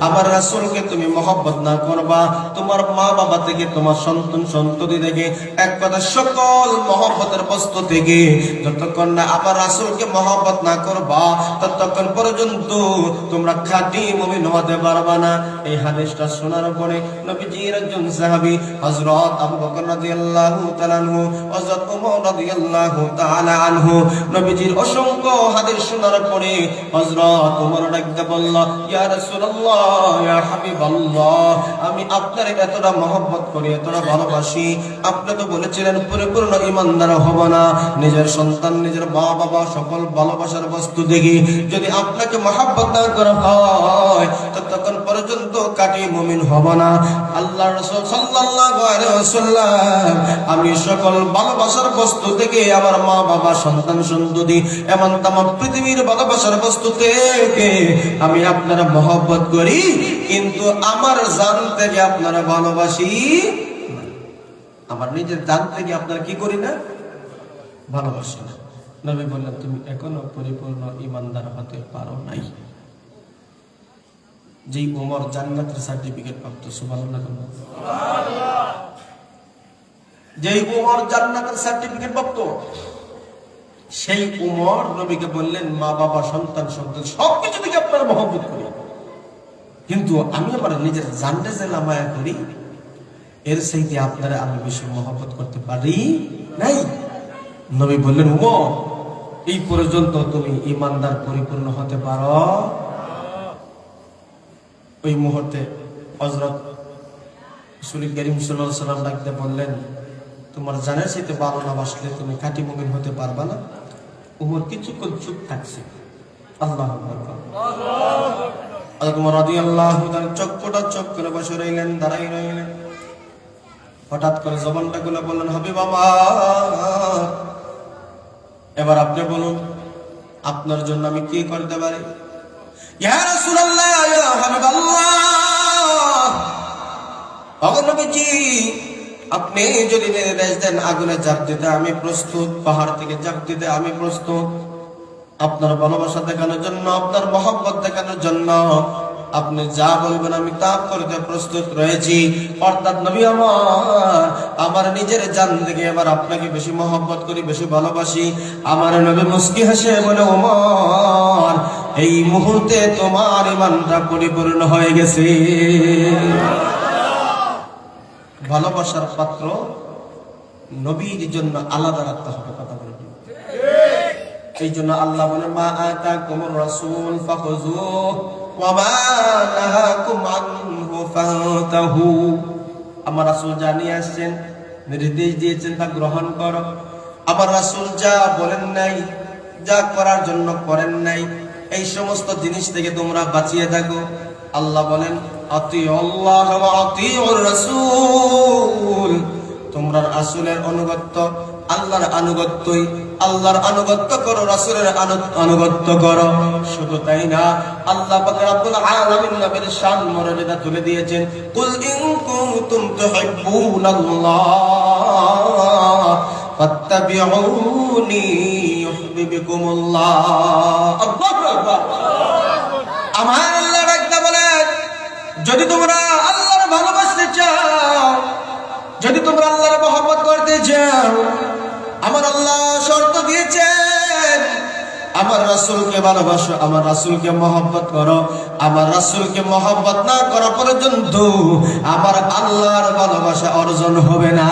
আমার রাসূলকে তুমি মহব্বত না করবা। তোমার মা বাবা থেকে, তোমার সন্তান সন্ততি থেকে, এক কথা সকল মহব্বতের বস্তু থেকে যতক্ষণ না আমার রাসূলকে মহব্বত না করবা, ততক্ষণ পর্যন্ত তোমরা খাঁটি মুমিন হতে পারবে না। এই হাদিসটা শোনার পরে নবীজির একজন সাহাবী হযরত আবু বকর রাদিয়াল্লাহু তাআলা আনহু, হযরত ওমর রাদিয়াল্লাহু তাআলা আনহু, নবীজির অসংখ্য হাদিস শোনার পরে হযরত ওমর ডাকতে বলল, ইয়া রাসূলুল্লাহ, ইয়া হাবিবাল্লাহ, আমি আপনার এতটা মহব্বত করি, এতটা ভালোবাসি, আপনি তো বলেছিলেন পরিপূর্ণ ঈমানদার হব না। নিজের সন্তান, নিজের মা বাবা, সকল ভালোবাসার বস্তু দেখি যদি আপনাকে মহব্বত না করা হয়, ততক্ষণ পর্যন্ত কাটি মুমিন হব না। আল্লাহর রাসূল সাল্লাল্লাহু আলাইহি ওয়াসাল্লাম, আমি সকল ভালোবাসার বস্তু থেকে, আমার মা বাবা, সন্তান সন্ততি, এমন তামাম পৃথিবীর ভালোবাসার বস্তু থেকে আমি আপনারা মহব্বত করি, কিন্তু আমার জান থেকে আপনারা ভালোবাসি। আমার নিজের জান থেকে আপনারা কি করি না, ভালোবাসি না। নবী বললেন তুমি এখনো পরিপূর্ণ ইমানদার হতে পারো নাই। যেই ওমর জান্নাতের সার্টিফিকেট প্রাপ্ত, সুবহানাল্লাহ। যেই ওমর জান্নাতের সার্টিফিকেট প্রাপ্ত, সেই ওমর নবীকে বললেন মা বাবা সন্তান সন্তান সবকিছু থেকে আপনারা মহব্বত করি, কিন্তু আমি আমার নিজের জানতে যে মায়া করি, এর সাথে আপনারা আমি বেশি মহব্বত করতে পারি নাই। নবী বললেন ওমর এই পর্যন্ত তুমি ইমানদার পরিপূর্ণ হতে পারো। ওই মুহূর্তে হযরত রাসূল করিম সাল্লাল্লাহু আলাইহি ওয়াসাল্লাম ডাকতে বললেন তোমার জানের সাথে ভালো না বাসলে তুমি খাঁটি মুমিন হতে পারবা না। ওমর কিছুক্ষণ চুপ থাকছে। আল্লাহু আকবার। হযরত ওমর রাদিয়াল্লাহু তাআলা চোখ করে বসে রইলেন, দাঁড়াই রইলেন। হঠাৎ করে জবানটা খুলে বললেন হাবিব আমার, এবার আপনি বলুন আপনার জন্য আমি কি করতে পারি। ইয়া রাসূলুল্লাহ, ইয়া হাবিবাল্লাহ, ওগো নবীজি আপনি যদি নির্দেশ দেন আগুনে ঝাঁপ দিতে আমি প্রস্তুত, পাহাড় থেকে ঝাঁপ দিতে আমি প্রস্তুত। আপনার ভালোবাসা দেখানোর জন্য, আপনার মহব্বত দেখানোর জন্য আপনি যা বলবেন আমি তা করতে প্রস্তুত রয়েছি। অর্থাৎ নবী আমার নিজের জান থেকে এবার আপনাকে বেশি মহব্বত করি, বেশি ভালোবাসি। আমার নবী মুস্কি হাসে বলে ওমর এই মুহূর্তে তোমার ঈমানটা পরিপূর্ণ হয়ে গেছে। ভালোবাসার পাত্র নবীর জন্য আলাদা রাখতে হবে, কথা বলে। এই জন্য আল্লাহ বলে মা আতাকুমুর রাসূল ফাখুযুহু ওয়া মা নাহাকুম আনহু ফান্তাহু। আমার রাসূল জানিয়ে আসছেন, নির্দেশ দিয়েছেন তা গ্রহণ করো। আমার রাসূল যা বলেন নাই, যা করার জন্য করেন নাই, এই সমস্ত জিনিস থেকে তোমরা বাঁচিয়ে থাকো। আল্লাহ বলেন আতিউল্লাহ ওয়া আতিউর রাসূল, তোমরা রাসূলের অনুগত্য, আল্লাহর আনুগত্যই, আল্লাহর আনুগত্য করো, রাসূলের আনুগত্য করো। শুধু তাই না, আল্লাহ পাক রব্বুল আলামিন নবীর শান মর্যাদা তুলে দিয়েছেন কুল ইন কুনতুম তুহিব্বুনাল্লাহ ফাত্তাবিউনি ইউহিব্বুকুমুল্লাহ। আল্লাহু আকবার। আমার আল্লাহ ডাকতে বলেন যদি তোমরা আল্লাহর ভালোবাসতে চাও, যদি তোমরা আল্লাহর মহব্বত করতে চাও, আমার আল্লাহ শর্ত দিয়েছেন আমার রাসূলকে ভালোবাসো, আমার রাসূলকে মহব্বত করো। আমার রাসূলকে মহব্বত না করা পর্যন্ত আমার আল্লাহর ভালোবাসা অর্জন হবে না।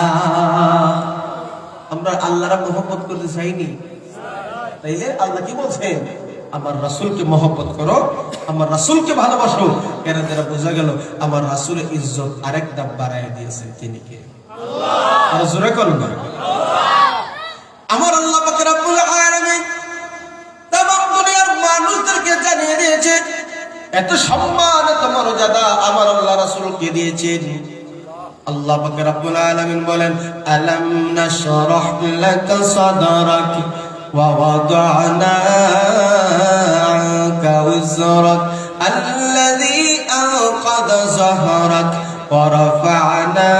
আমরা আল্লাহর মহব্বত করতে চাইনি, তাইলে আল্লাহ কি বলছেন আমার রাসূলকে মহব্বত করো, আমার রাসূলকে ভালোবাসো। এর দ্বারা বোঝা গেল আমার রাসূলের ইজ্জত আরেক ধাপ বাড়ায় দিয়েছেন। তিনি কে? আল্লাহ। আর জোরে করুন না। আমার আল্লাহ পাক রব্বুল আলামিন तमाम দুনিয়ার মানুষদেরকে জানিয়ে দিয়েছে এত সম্মান, এত মর্যাদা আমার আল্লাহ রাসূলকে দিয়েছেন। আল্লাহ পাক রব্বুল আলামিন বলেন আলাম নাশরাহ লাকা সাদরাক ওয়া ওয়াদা'না আনকা উযরাক আল্লাযী আনকাযা যাহরাক ওয়া রাফা'না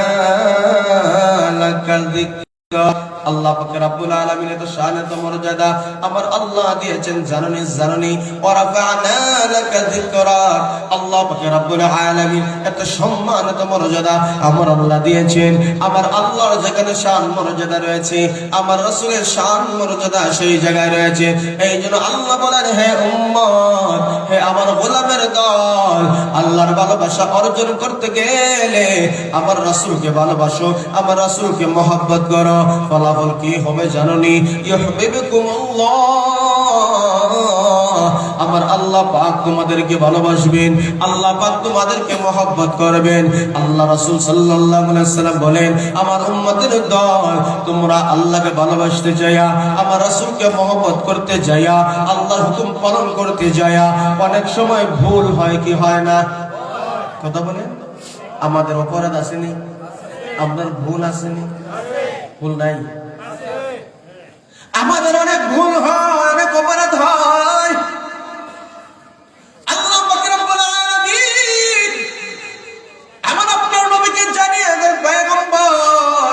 লাকা যিকরাক। আল্লাহ পাক রব্বুল আলামিন এত শান, এত মর্যাদা আমার আল্লাহ দিয়েছেন জাননি ওয়া রাফা'না লাকা যিকরাক। আল্লাহ পাক রব্বুল আলামিন এত সম্মান, এত মর্যাদা আমার আল্লাহ দিয়েছেন। আমার আল্লাহর যেখানে শান মর্যাদা রয়েছে, আমার রাসূলের শান মর্যাদা সেই জায়গায় রয়েছে। এইজন্য আল্লাহ বলেন হে উম্মত, হে আমার গোলামের দল, আল্লাহর ভালোবাসা অর্জন করতে গেলে আমার রাসূলকে ভালোবাসো, আমার রাসূলকে মহব্বত করো। ফলাফল কি হবে জানোনি? ইউহিব্বুকুমুল্লাহ, আমার আল্লাহ পাক তোমাদেরকে ভালোবাসবেন, আল্লাহ পাক তোমাদেরকে মহব্বত করবেন। আল্লাহ রাসূল সাল্লাল্লাহু আলাইহি ওয়াসাল্লাম বলেন আমার উম্মতের দল তোমরা আল্লাহকে ভালোবাসতে যায়া, আমার রাসূলকে মহব্বত করতে যায়া, আল্লাহর হুকুম পালন করতে যায়া অনেক সময় ভুল হয় কি হয় না? কথা বলেন। আমাদের অপরাধ আসেনি? আপনার ভুল আসেনি? ভুল নাই? আমাদের অনেক ভুল হয়, অনেক অপরাধ হয়। আল্লাহ পাক রব্বুল আলামিন আমার আপনার নবীকে জানিয়ে দেন পয়গম্বর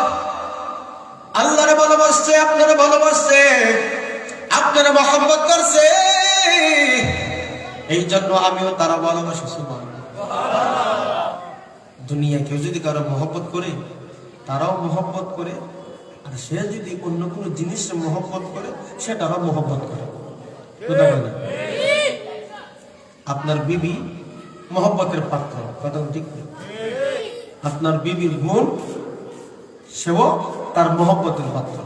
এই জন্য আমিও তারা ভালোবাসি। দুনিয়া কেউ যদি কারো মহব্বত করে, তারাও মহব্বত করে, আর সে যদি অন্য কোনো জিনিসে মহব্বত করে, সেটারও মহব্বত করে। কথা বলে আপনার বিবি মহব্বতের পাত্র, কথা ঠিক। আপনার বিবির গুণ, সেও তার মহব্বতের পাত্র।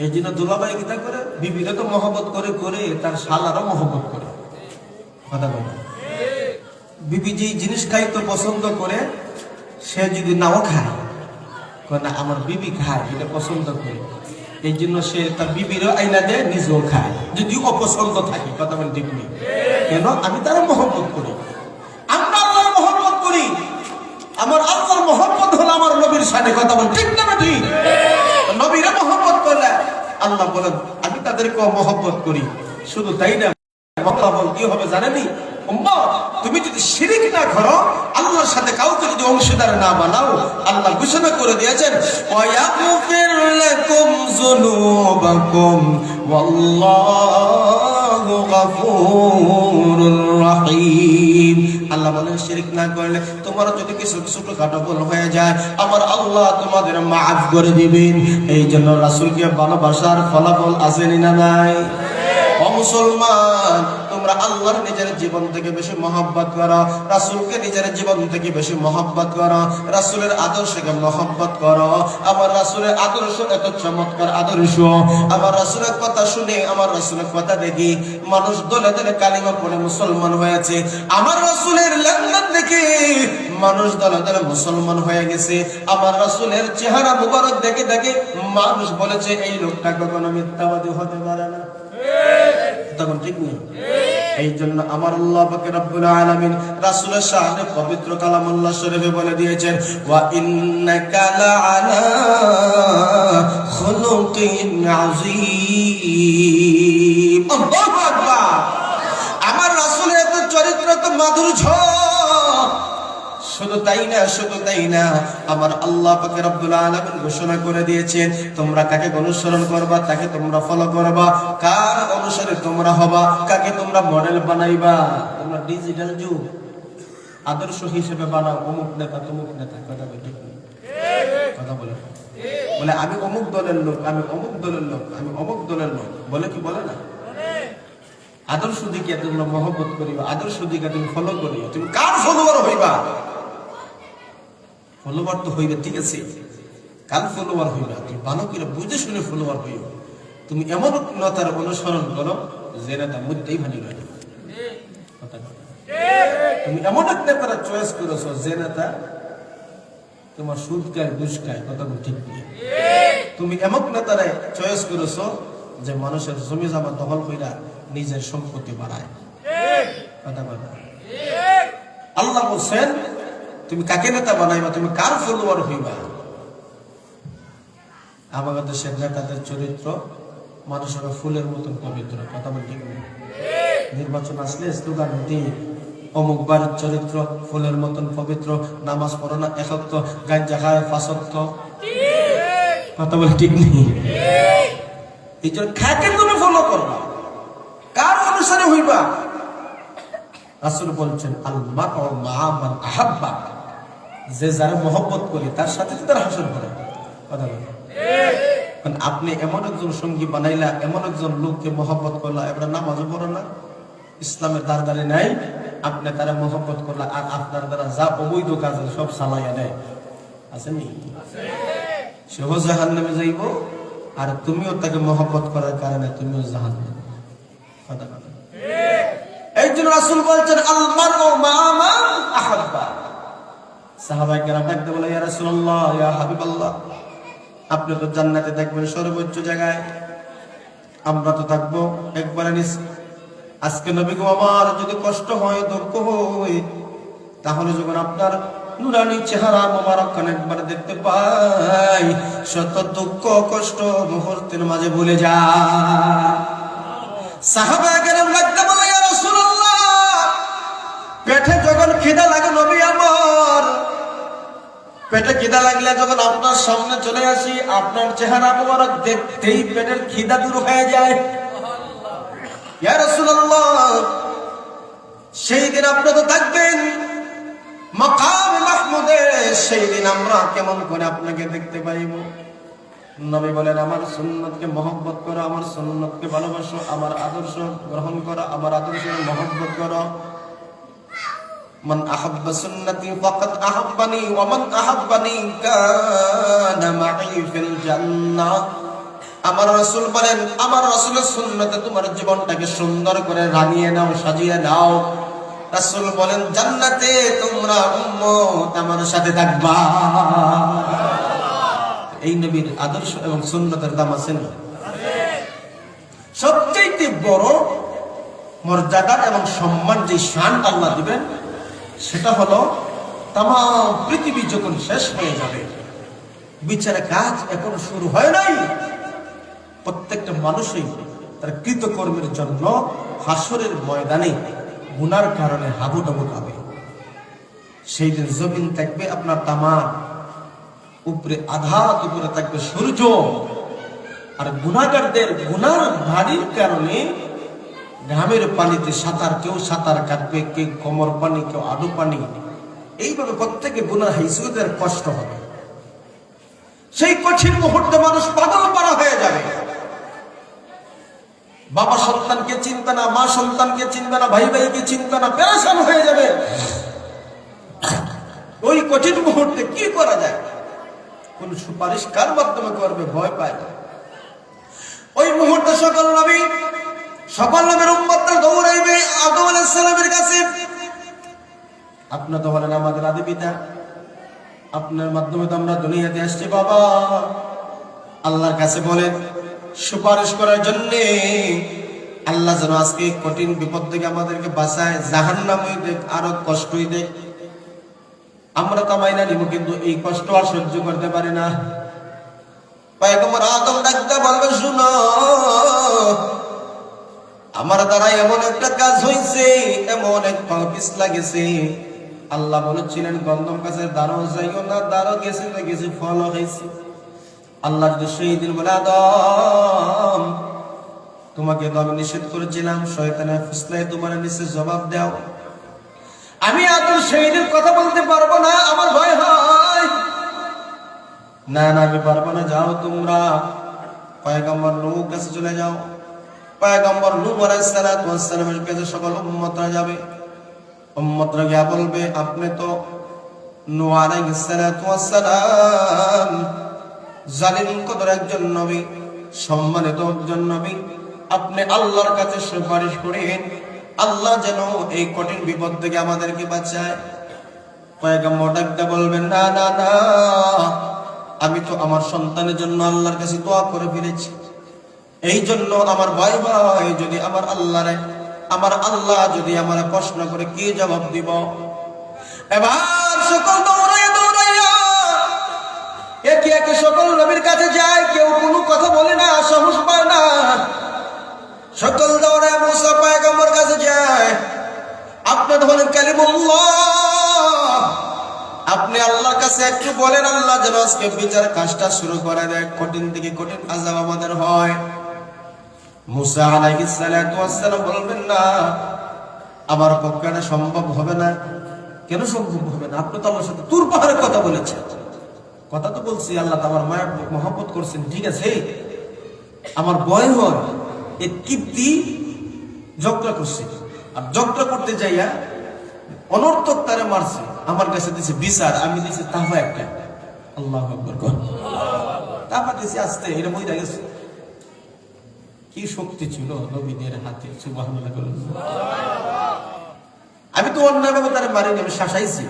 এই জন্য দুলাভাই গীতা করে বিবিরা তো মহব্বত করে করে তার শালারও মহব্বত করে। কথা বলে বিবি যে জিনিস খাইতে পছন্দ করে, সে যদি নাও খায়, না আমার বিবি খায়, এটা পছন্দ করে, এই জন্য সে তার বিবিরও আইনা দেয়, নিজেও খায়, যদি অপছন্দ থাকে। কথা বলে ঠিক নেই কেন? আমি তারা মহব্বত করি, আমরা আল্লাহর মহব্বত করি। আমার আল্লাহর মহব্বত হলো আমার নবীর সাথে। কথা বলে ঠিক না? ঠিক। নবীরা মহব্বত করলে আল্লাহ বলেন আমি তাদেরকে মহব্বত করি। শুধু তাই না, আল্লাহ বল কি হবে জানেনি? তুমি যদি শিরিক না করো, আল্লাহর সাথে কাউকে যদি অংশীদার না বানাও, আল্লাহ ঘোষণা করে দিয়েছেন ওয়ায়াগফির লাকুম যুনুবাকুম ওয়াল্লাহু গফুরুর রহিম। আল্লাহ বলেন শিরিক না করলে তোমার যদি কিছু ছোটখাটো ভুল হয়ে যায়, আমার আল্লাহ তোমাদের মাফ করে দিবেন। এই জন্য রাসূলকে ভালোবাসার ফলাফল আছে না নাই? ও মুসলমান, তোমরা আল্লাহর নিজের জীবন থেকে বেশি মহব্বত করো, রাসূলকে নিজের জীবন থেকে বেশি মহব্বত করো, রাসূলের আদর্শকে মহব্বত করো। আমার রাসূলের আদর্শ এত চমৎকার আদর্শ, আমার রাসূলের কথা শুনে, আমার রাসূলের কথা দেখি মানুষ দলে দলে কালিমা পড়ে মুসলমান হয়েছে। আমার রাসূলের লেনদেন দেখে মানুষ দলে দলে মুসলমান হয়ে গেছে। আমার রাসূলের চেহারা মুবারক দেখে দেখে মানুষ বলেছে এই লোকটা কখনো মিথ্যাবাদী হতে পারে না। তখন ঠিক নেই। এই জন্য আমার আল্লাহ পাক রব্বুল আলামিন রাসূলের শানে পবিত্র কালামুল্লাহ শরীফে বলে দিয়েছেন ওয়া ইন্নাকা লাআলা খুলুকিন আযীম। আল্লাহু আকবার। আমার রাসূলের এত চরিত্র, এত মাধুর্য। শুধু তাই না, শুধু তাই না, আমার আল্লাহ পাক রব্বুল আলামিন ঘোষণা করে দিয়েছেন তোমরা কাকে অনুসরণ করবা, তাকে তোমরা ফলো করবা। কার অনুসারে তোমরা হবা, কাকে তোমরা মডেল বানাইবা। তোমরা ডিজিটাল যুগ, আদর্শ হিসেবে বানাও অমুক নেতা তমুক নেতা। কথা বলে ঠিক নেই? কথা বলে বলে আমি অমুক দলের লোক, আমি অমুক দলের লোক, আমি অমুক দলের লোক, বলে কি বলে না? আদর্শ দিকে তোমরা মহব্বত করিবা, আদর্শ দিকে তুমি ফলো করিবা। তুমি কার ফলোয়ার হইবা? ফলোয়ার তো হইবে, ঠিক আছে, কাল ফলোয়ার হইবা তুমি ভালো করে বুঝে শুনে ফলোয়ার হইবা। তুমি এমন নেতার অনুসরণ করো যে নেতা মধ্যেই ভালো লাগে। তুমি এমন এক নেতারা চয়েস করেছো যে নেতা তোমার সুদ খায়, ঘুষ খায়। কথা ঠিক নেই? তুমি এমন নেতারা চয়েস করেছো যে মানুষের জমি জমা দখল কইরা নিজের সম্পত্তি বাড়ায়। কথা বলে আল্লাহ বলছেন তুমি কাকে নেতা বানাইবা, তুমি কার ফলোয়ার হইবা। আমাদের দেশের নেতাদের চরিত্র মানুষের ফুলের মতন পবিত্র। কথা বলতে নির্বাচন আসলে স্লোগান দিই অমুক বাড়ির চরিত্র ফুলের মতন পবিত্র, নামাজ পড়ো না একত্র, গাঞ্জা খায় ফাঁসত্ব। কথা বলে ঠিক নেই? এই জন্য কাকে তুমি ফলো করবা, কার অনুসারে হইবা। রাসূল বলছেন আল মারউ মা মান আহাব্বা, যে যারা মহব্বত করে তার সাথে তার হাসর করে। কথা বলে আপনি এমন একজন সঙ্গী বানাইলা, এমন একজন লোককে মহব্বত করলা, এবার নামাজও পড়ো না, ইসলামের দাঁড় নাই, আপনি তারা মহব্বত করলা, আর আপনার দ্বারা যা অবৈধ কাজ সব চালাইয়া দেয়। আসেনি? সেও জাহান্নামে যাইব, আর তুমিও তাকে মহব্বত করার কারণে তুমিও জাহান্নামে। কথা বলে এই জন্য রাসূল বলছেন আল মারউ মা মান আহাব্বা। সাহাবায়ে কেরাম ডাকতে বলে ইয়া রাসূলুল্লাহ, ইয়া হাবিবাল্লাহ, আপনি তো জান্নাতে দেখবেন সর্বোচ্চ জায়গায়, আমরা তো থাকবো একবারে নিচে। আজকে নবী গো আমার যদি কষ্ট হয়, দুঃখ হয়, তাহলে যখন আপনার নুরানি চেহারা মোবারক খান একবার দেখতে পাই, শত দুঃখ কষ্ট মুহূর্তের মাঝে ভুলে যায়। সাহাবায়ে কেরাম ডাকতে বলে ইয়া রাসূলুল্লাহ, পেটে যখন খিদা লাগে নবী আমার, পেটে খিদা লাগলে যখন আপনার সামনে চলে আসি, আপনার চেহারা মোবারক দেখতেই পেটের খিদা দূর হয়ে যায়। ইয়া রাসূলুল্লাহ, সেই দিন আপনি তো থাকবেন মাকাম মাহমুদে। সেই দিন আমরা কেমন করে আপনাকে দেখতে পাইব? নবী বলেন, আমার সুন্নতকে মহব্বত করো, আমার সুন্নতকে ভালোবাসো, আমার আদর্শ গ্রহণ করো, আমার আদর্শের মহব্বত করো। মান আহাব্বা সুন্নতি ফাকাদ আহাব্বানি ওয়া মান আহাব্বানি কানা মাই ফিল জান্নাহ। আমার রাসূল বলেন, আমার রাসূলের সুন্নতে তোমার জীবনটাকে সুন্দর করে রাঙিয়ে নাও, সাজিয়ে নাও। রাসূল বলেন, জান্নাতে তোমরা উম্মত আমার সাথে থাকবা। এই নবীর আদর্শ এবং সুন্নতের দাম আছে না? সবচেয়ে বড় মর্যাদা এবং সম্মান যে শান আল্লাহ দিবেন, সেটা হলো তাম পৃথিবী যখন শেষ হয়ে যাবে, বিচারের কাজ এখনো শুরু হয় নাই, প্রত্যেকটা মানুষই তার কৃতকর্মের জন্য হাসরের ময়দানে গুনার কারণে হাবুডাবু খাবে। সেই দিন জমিন থাকবে আপনার তামা, উপরে আধাত, উপরে থাকবে সূর্য। আর গুনাহগারদের গুনার ভারীর কারণে ঘামের পানিতে সাঁতার, কেউ সাঁতার কাটবে, কেউ কোমর পানি, কেউ আডু পানি, এইভাবে প্রত্যেকে গুনাহ হিসুদের কষ্ট হবে। সেই কঠিন মুহূর্তে মানুষ পাগল পারা হয়ে যাবে। বাবা সন্তানকে চিনবে না, মা সন্তানকে চিনবে না, ভাই ভাইকে চিনবে না, পেরেশান হয়ে যাবে। ওই কঠিন মুহূর্তে কি করা যায়? কোন সুপারিশ কার মাধ্যমে করবে? ভয় পায় না। ওই মুহূর্তে সকল নবীর উম্মতরা দৌড়াইবে আদম আলাইহিস সালামের কাছে। আপনি তো বলেন আমাদের আদি পিতা, আপনার মাধ্যমে তো আমরা দুনিয়াতে আসছি বাবা। আল্লাহর কাছে বলেন সুপারিশ করার জন্য, আল্লাহ যেন আজকে কঠিন বিপদ থেকে আমাদেরকে বাঁচায়, জাহান্নাম হইতে আরো কষ্ট হইতে। আমরা তো মাইনা নিব, কিন্তু এই কষ্ট আর সহ্য করতে পারি না। পয়গম্বর আদম ডাকতে বলবে, শুনো, আমার দ্বারা এমন একটা কাজ হয়েছে, এমন এক পা পিছলা গেছে। আল্লাহ বলেছিলেন গন্ধম গাছের দ্বারও যাইও না, দ্বারও গেছে না গেছে, ফলও খাইছি। আল্লাহ যদি সেই দিন বলে, আদম তোমাকে তো আমি নিষেধ করেছিলাম, শয়তানের ফুসলায় তোমার নিচে জবাব দাও। আমি আদম সেই দিন কথা বলতে পারবো না, আমার ভয় হয়। না না, আমি পারবো না, যাও তোমরা পয়গম্বর নূহ কাছে চলে যাও। পয়গম্বর নূহ আলাইহিস সালামের কাছে সকল উম্মতরা যাবে। উম্মতরা গিয়া বলবে, আপনি তো নূহ আলাইহিস সালাম জালিল কদর একজন নবী, সম্মানিত একজন নবী, আপনি আল্লাহর কাছে সুপারিশ করেন, আল্লাহ যেন এই কঠিন বিপদ থেকে আমাদেরকে বাঁচায়। পয়গম্বর ডাকতে বলবেন, না না না, আমি তো আমার সন্তানের জন্য আল্লাহর কাছে দোয়া করে ফেলেছি, এই জন্য আমার ভয় হয় যদি আমার আল্লাহ যদি আমার প্রশ্ন করে কি জবাব দিব। এবার সকল দৌড়াইয়া একে একে সকল নবীর কাছে যায়, কেউ কোনো কথা বলে না, সাহস পায় না। সকল দৌড়ায় মুসা পয়গম্বর কাছে যায়। আপনি হলেন কালিমুল্লাহ, আপনি আল্লাহর কাছে একটু বলেন, আল্লাহ যেন আজকে বিচার কাজটা শুরু করে দেয়, কঠিন থেকে কঠিন আযাব আমাদের হয়। মুসা আলাইহিস সালাম বলবেন, না, আমার পক্ষে এটা সম্ভব হবে না। কেন সম্ভব হবে না? আপনি তো আমার সাথে তুর পাহাড়ের কথা বলেছেন। কথা তো বলছি, আল্লাহ তো আমার মায়ের মহব্বত করছেন, ঠিক আছে, আমার ভয় হয় এই কিপ্তি ঝগড়া করছে, আর ঝগড়া করতে যাইয়া অনর্থক তারে মারছে, আমার কাছে দিছে বিচার, আমি দিছি তাফা একটা। আল্লাহু আকবার, তাফা দিছি আস্তে, এটা বই গেছে। কি শক্তি ছিল নবীদের হাতে, সুবহানাল্লাহ। আমি তো অন্যায়ভাবে তারে মারিনি, আমি শাসাইছি,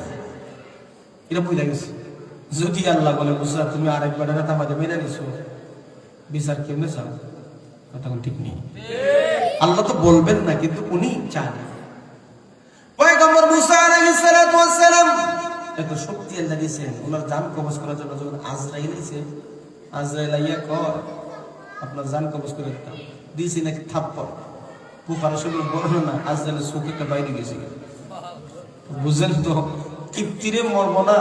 এটা বই গেছে। যদি আল্লাহ বলে, মুসা তুমি আরেকবার তাফাতে মেরে নিছো, বিচার কেমনে চাও? কথা ঠিক নেই। আল্লাহ তো বলবেন না, কিন্তু উনি চান। পয়গম্বর মুসা আলাইহিস সালাম এত শক্তি আল্লাহ দিয়েছেন ওনার জান কবজ করার জন্য। যখন আজরাইল এসে, আজরাইল আইয়া কয় আপনার জান কবজ করে দিতাম, দিয়েছি নাকি থাপ্পড়। বুখারী শরীফের বর্ণনা, আজরাইলের চোখ একটা বাইরে গেছে। বুঝলেন তো, কিপ্তিরে মরব না,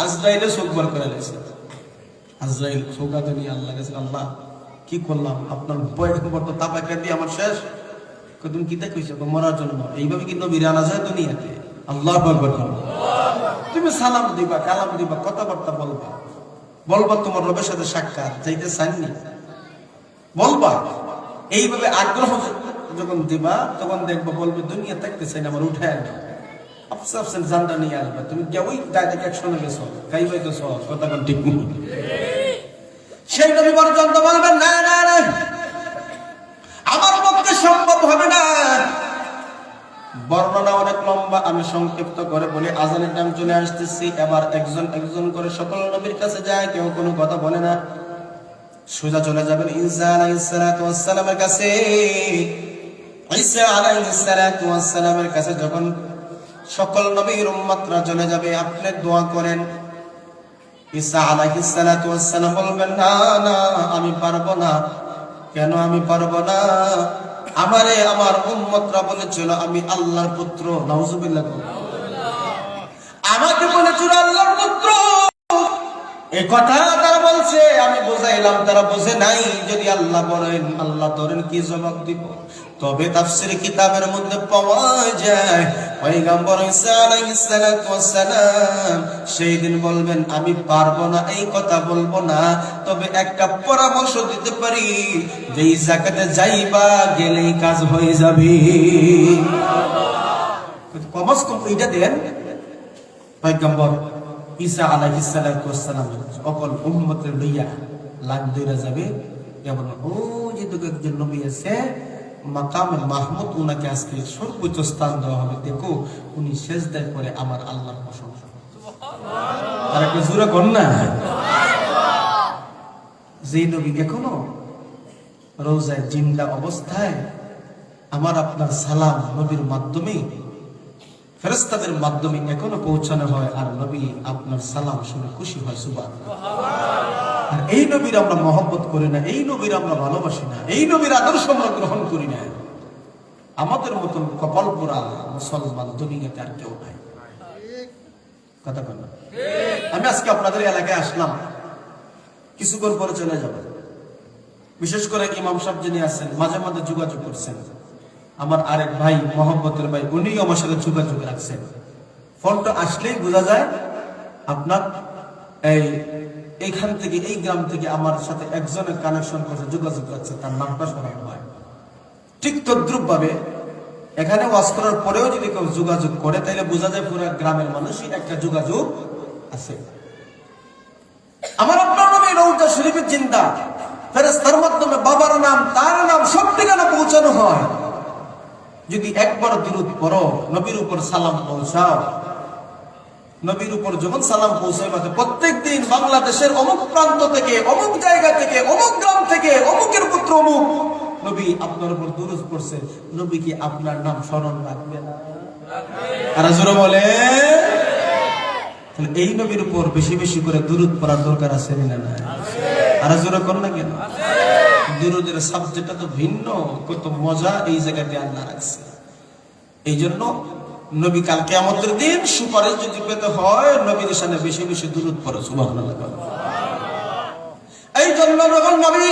আজরাইলের চোখ বার করে দিয়েছে। আজরাইল চৌকাতে নিয়ে আল্লাহ গেছে, আল্লাহ কি করলাম, আপনার পয়গম্বর তো তাপ একটা দিয়ে আমার শেষ, তুমি কি কইছো মরার জন্য? এইভাবে কি নবীর আনা যায় দুনিয়াতে? আল্লাহু আকবার। তুমি সালাম দিবা, কালাম দিবা, কথাবার্তা বলবা, বলবা তোমার রবের সাথে সাক্ষাৎ যাইতে চাননি, বলবা। এইভাবে আগ্রহ যখন দিবা তখন দেখবা বলবে দুনিয়া থাকতে চাই না, আমার উঠে আনবে, আপসে আপসে জানটা নিয়ে আসবে। তুমি কেউই ডাইরেক্ট একসঙ্গে গেছো, খাইবাই তো সব কথা ঠিক নেই। সেই নবী পর্যন্ত বলবেন না না না, আমার পক্ষে সম্ভব হবে না। বর্ণনা অনেক লম্বা, আমি সংক্ষিপ্ত করে বলি। আজানের টাইম চলে আসতেছি, এবার একজন একজন করে সকল নবীর কাছে যায়, কেউ কোনো কথা বলে না, সোজা চলে যাবেন ঈসা আলাইহিস সালাতু ওয়াস সালামের কাছে। ঈসা আলাইহিস সালাতু ওয়াস সালামের কাছে যখন সকল নবীর উম্মতরা চলে যাবে, আপনি দোয়া করেন। ঈসা আলাইহিস সালাতু ওয়াস সালাম বলবেন না না, আমি পারবো না। কেন আমি পারবো না? আমারে আমার উম্মতরা বলেছিল আমি আল্লাহর পুত্র। নাউজুবিল্লাহ। আমাকে বলেছিল আল্লাহর পুত্র, এই কথা তারা বলছে, আমি বুঝাইলাম, তারা বোঝে নাই। যদি আল্লাহ বলেন, আল্লাহ ধরেন কি জবাব দিব? তবে তাফসীর কিতাবের মধ্যে পাওয়া যায় পয়গম্বর ঈসা আলাইহিস সালাতু ওয়াস সালাম সেই দিন বলবেন আমি পারবো না, এই কথা বলবো না, তবে একটা পরামর্শ দিতে পারি, যে এই জায়গাতে যাইবা গেলেই কাজ হয়ে যাবে। কমস কম এইটা দেন। পয়গম্বর ঈসা আলাইহিস সালাতু ওয়াস সালাম সকল উম্মতের লইয়া লাগ দইরা যাবে, যেমন ও যে তো একজন নবী আছে মাকামে মাহমুদ, উনাকে আজকে সর্বোচ্চ স্থান দেওয়া হবে, দেখো উনি সেজদায় করে আমার আল্লাহর প্রশংসা করতেছেন। সুবহানাল্লাহ। আর একটা জোরে কোন না, যে নবী এখনো রওজায় জিন্দা অবস্থায় আমার আপনার সালাম নবীর মাধ্যমে, ফেরেশতাদের মাধ্যমে এখনো পৌঁছানো হয়, আর নবী আপনার সালাম শুনে খুশি হয়। সুবহানাল্লাহ। আর এই নবীর আমরা মহব্বত করি না, এই নবীর আমরা ভালোবাসি না, এই নবীর আদর্শ আমরা গ্রহণ করি না। আমাদের মতন কপাল পোড়া মুসলমান দুনিয়াতে আর কেউ নাই। কথা বল না। আমি আজকে আপনাদের এলাকায় আসলাম, কিছুক্ষণ পরে চলে যাব। বিশেষ করে ইমাম সাহেব যিনি আছেন, মাঝে মাঝে যোগাযোগ করছেন, আমার আরেক ভাই মহব্বতের ভাই, উনিও আমার সাথে যোগাযোগ রাখছেন। ফোনটা আসলেই বোঝা যায় আপনার এইখান থেকে, এই গ্রাম থেকে আমার সাথে একজনের কানেকশন করছে, যোগাযোগ রাখছে, তার নামটা শোনানো হয়। ঠিক তদ্রুপ ভাবে এখানে ওয়াজ করার পরেও যদি কেউ যোগাযোগ করে, তাহলে বোঝা যায় পুরো গ্রামের মানুষই একটা যোগাযোগ আছে। আমার আপনার নবী রওজা শরীফের চিন্তা, ফেরেশতার মাধ্যমে বাবার নাম, তার নাম সব ঠিকানা পৌঁছানো হয়। যদি একবার দুরূদ পড়ো, নবীর উপর সালাম পৌঁছাও, নবীর উপর যখন সালাম পৌঁছাবে, প্রত্যেক দিন বাংলাদেশের অমুক প্রান্ত থেকে, অমুক জায়গা থেকে, অমুক গ্রাম থেকে, অমুকের পুত্র অমুক নবী আপনার উপর দুরূদ পড়ছে, নবী কি আপনার নাম স্মরণ রাখবে না? আর জোরে বলে, তাহলে এই নবীর উপর বেশি বেশি করে দুরূদ পড়ার দরকার আছে না? আর জোরে কর না কেন? দুরূদের সাবজেক্টটা তো ভিন্ন, কত মজা এই জায়গাতে আল্লাহ রাখছে। এই জন্য নবী কাল কিয়ামতের দিন সুপারিশ যদি পেতে হয়, নবীর সামনে বেশি বেশি দুরূদ পড়ো। সুবহানাল্লাহ। এই জন্য যখন নবী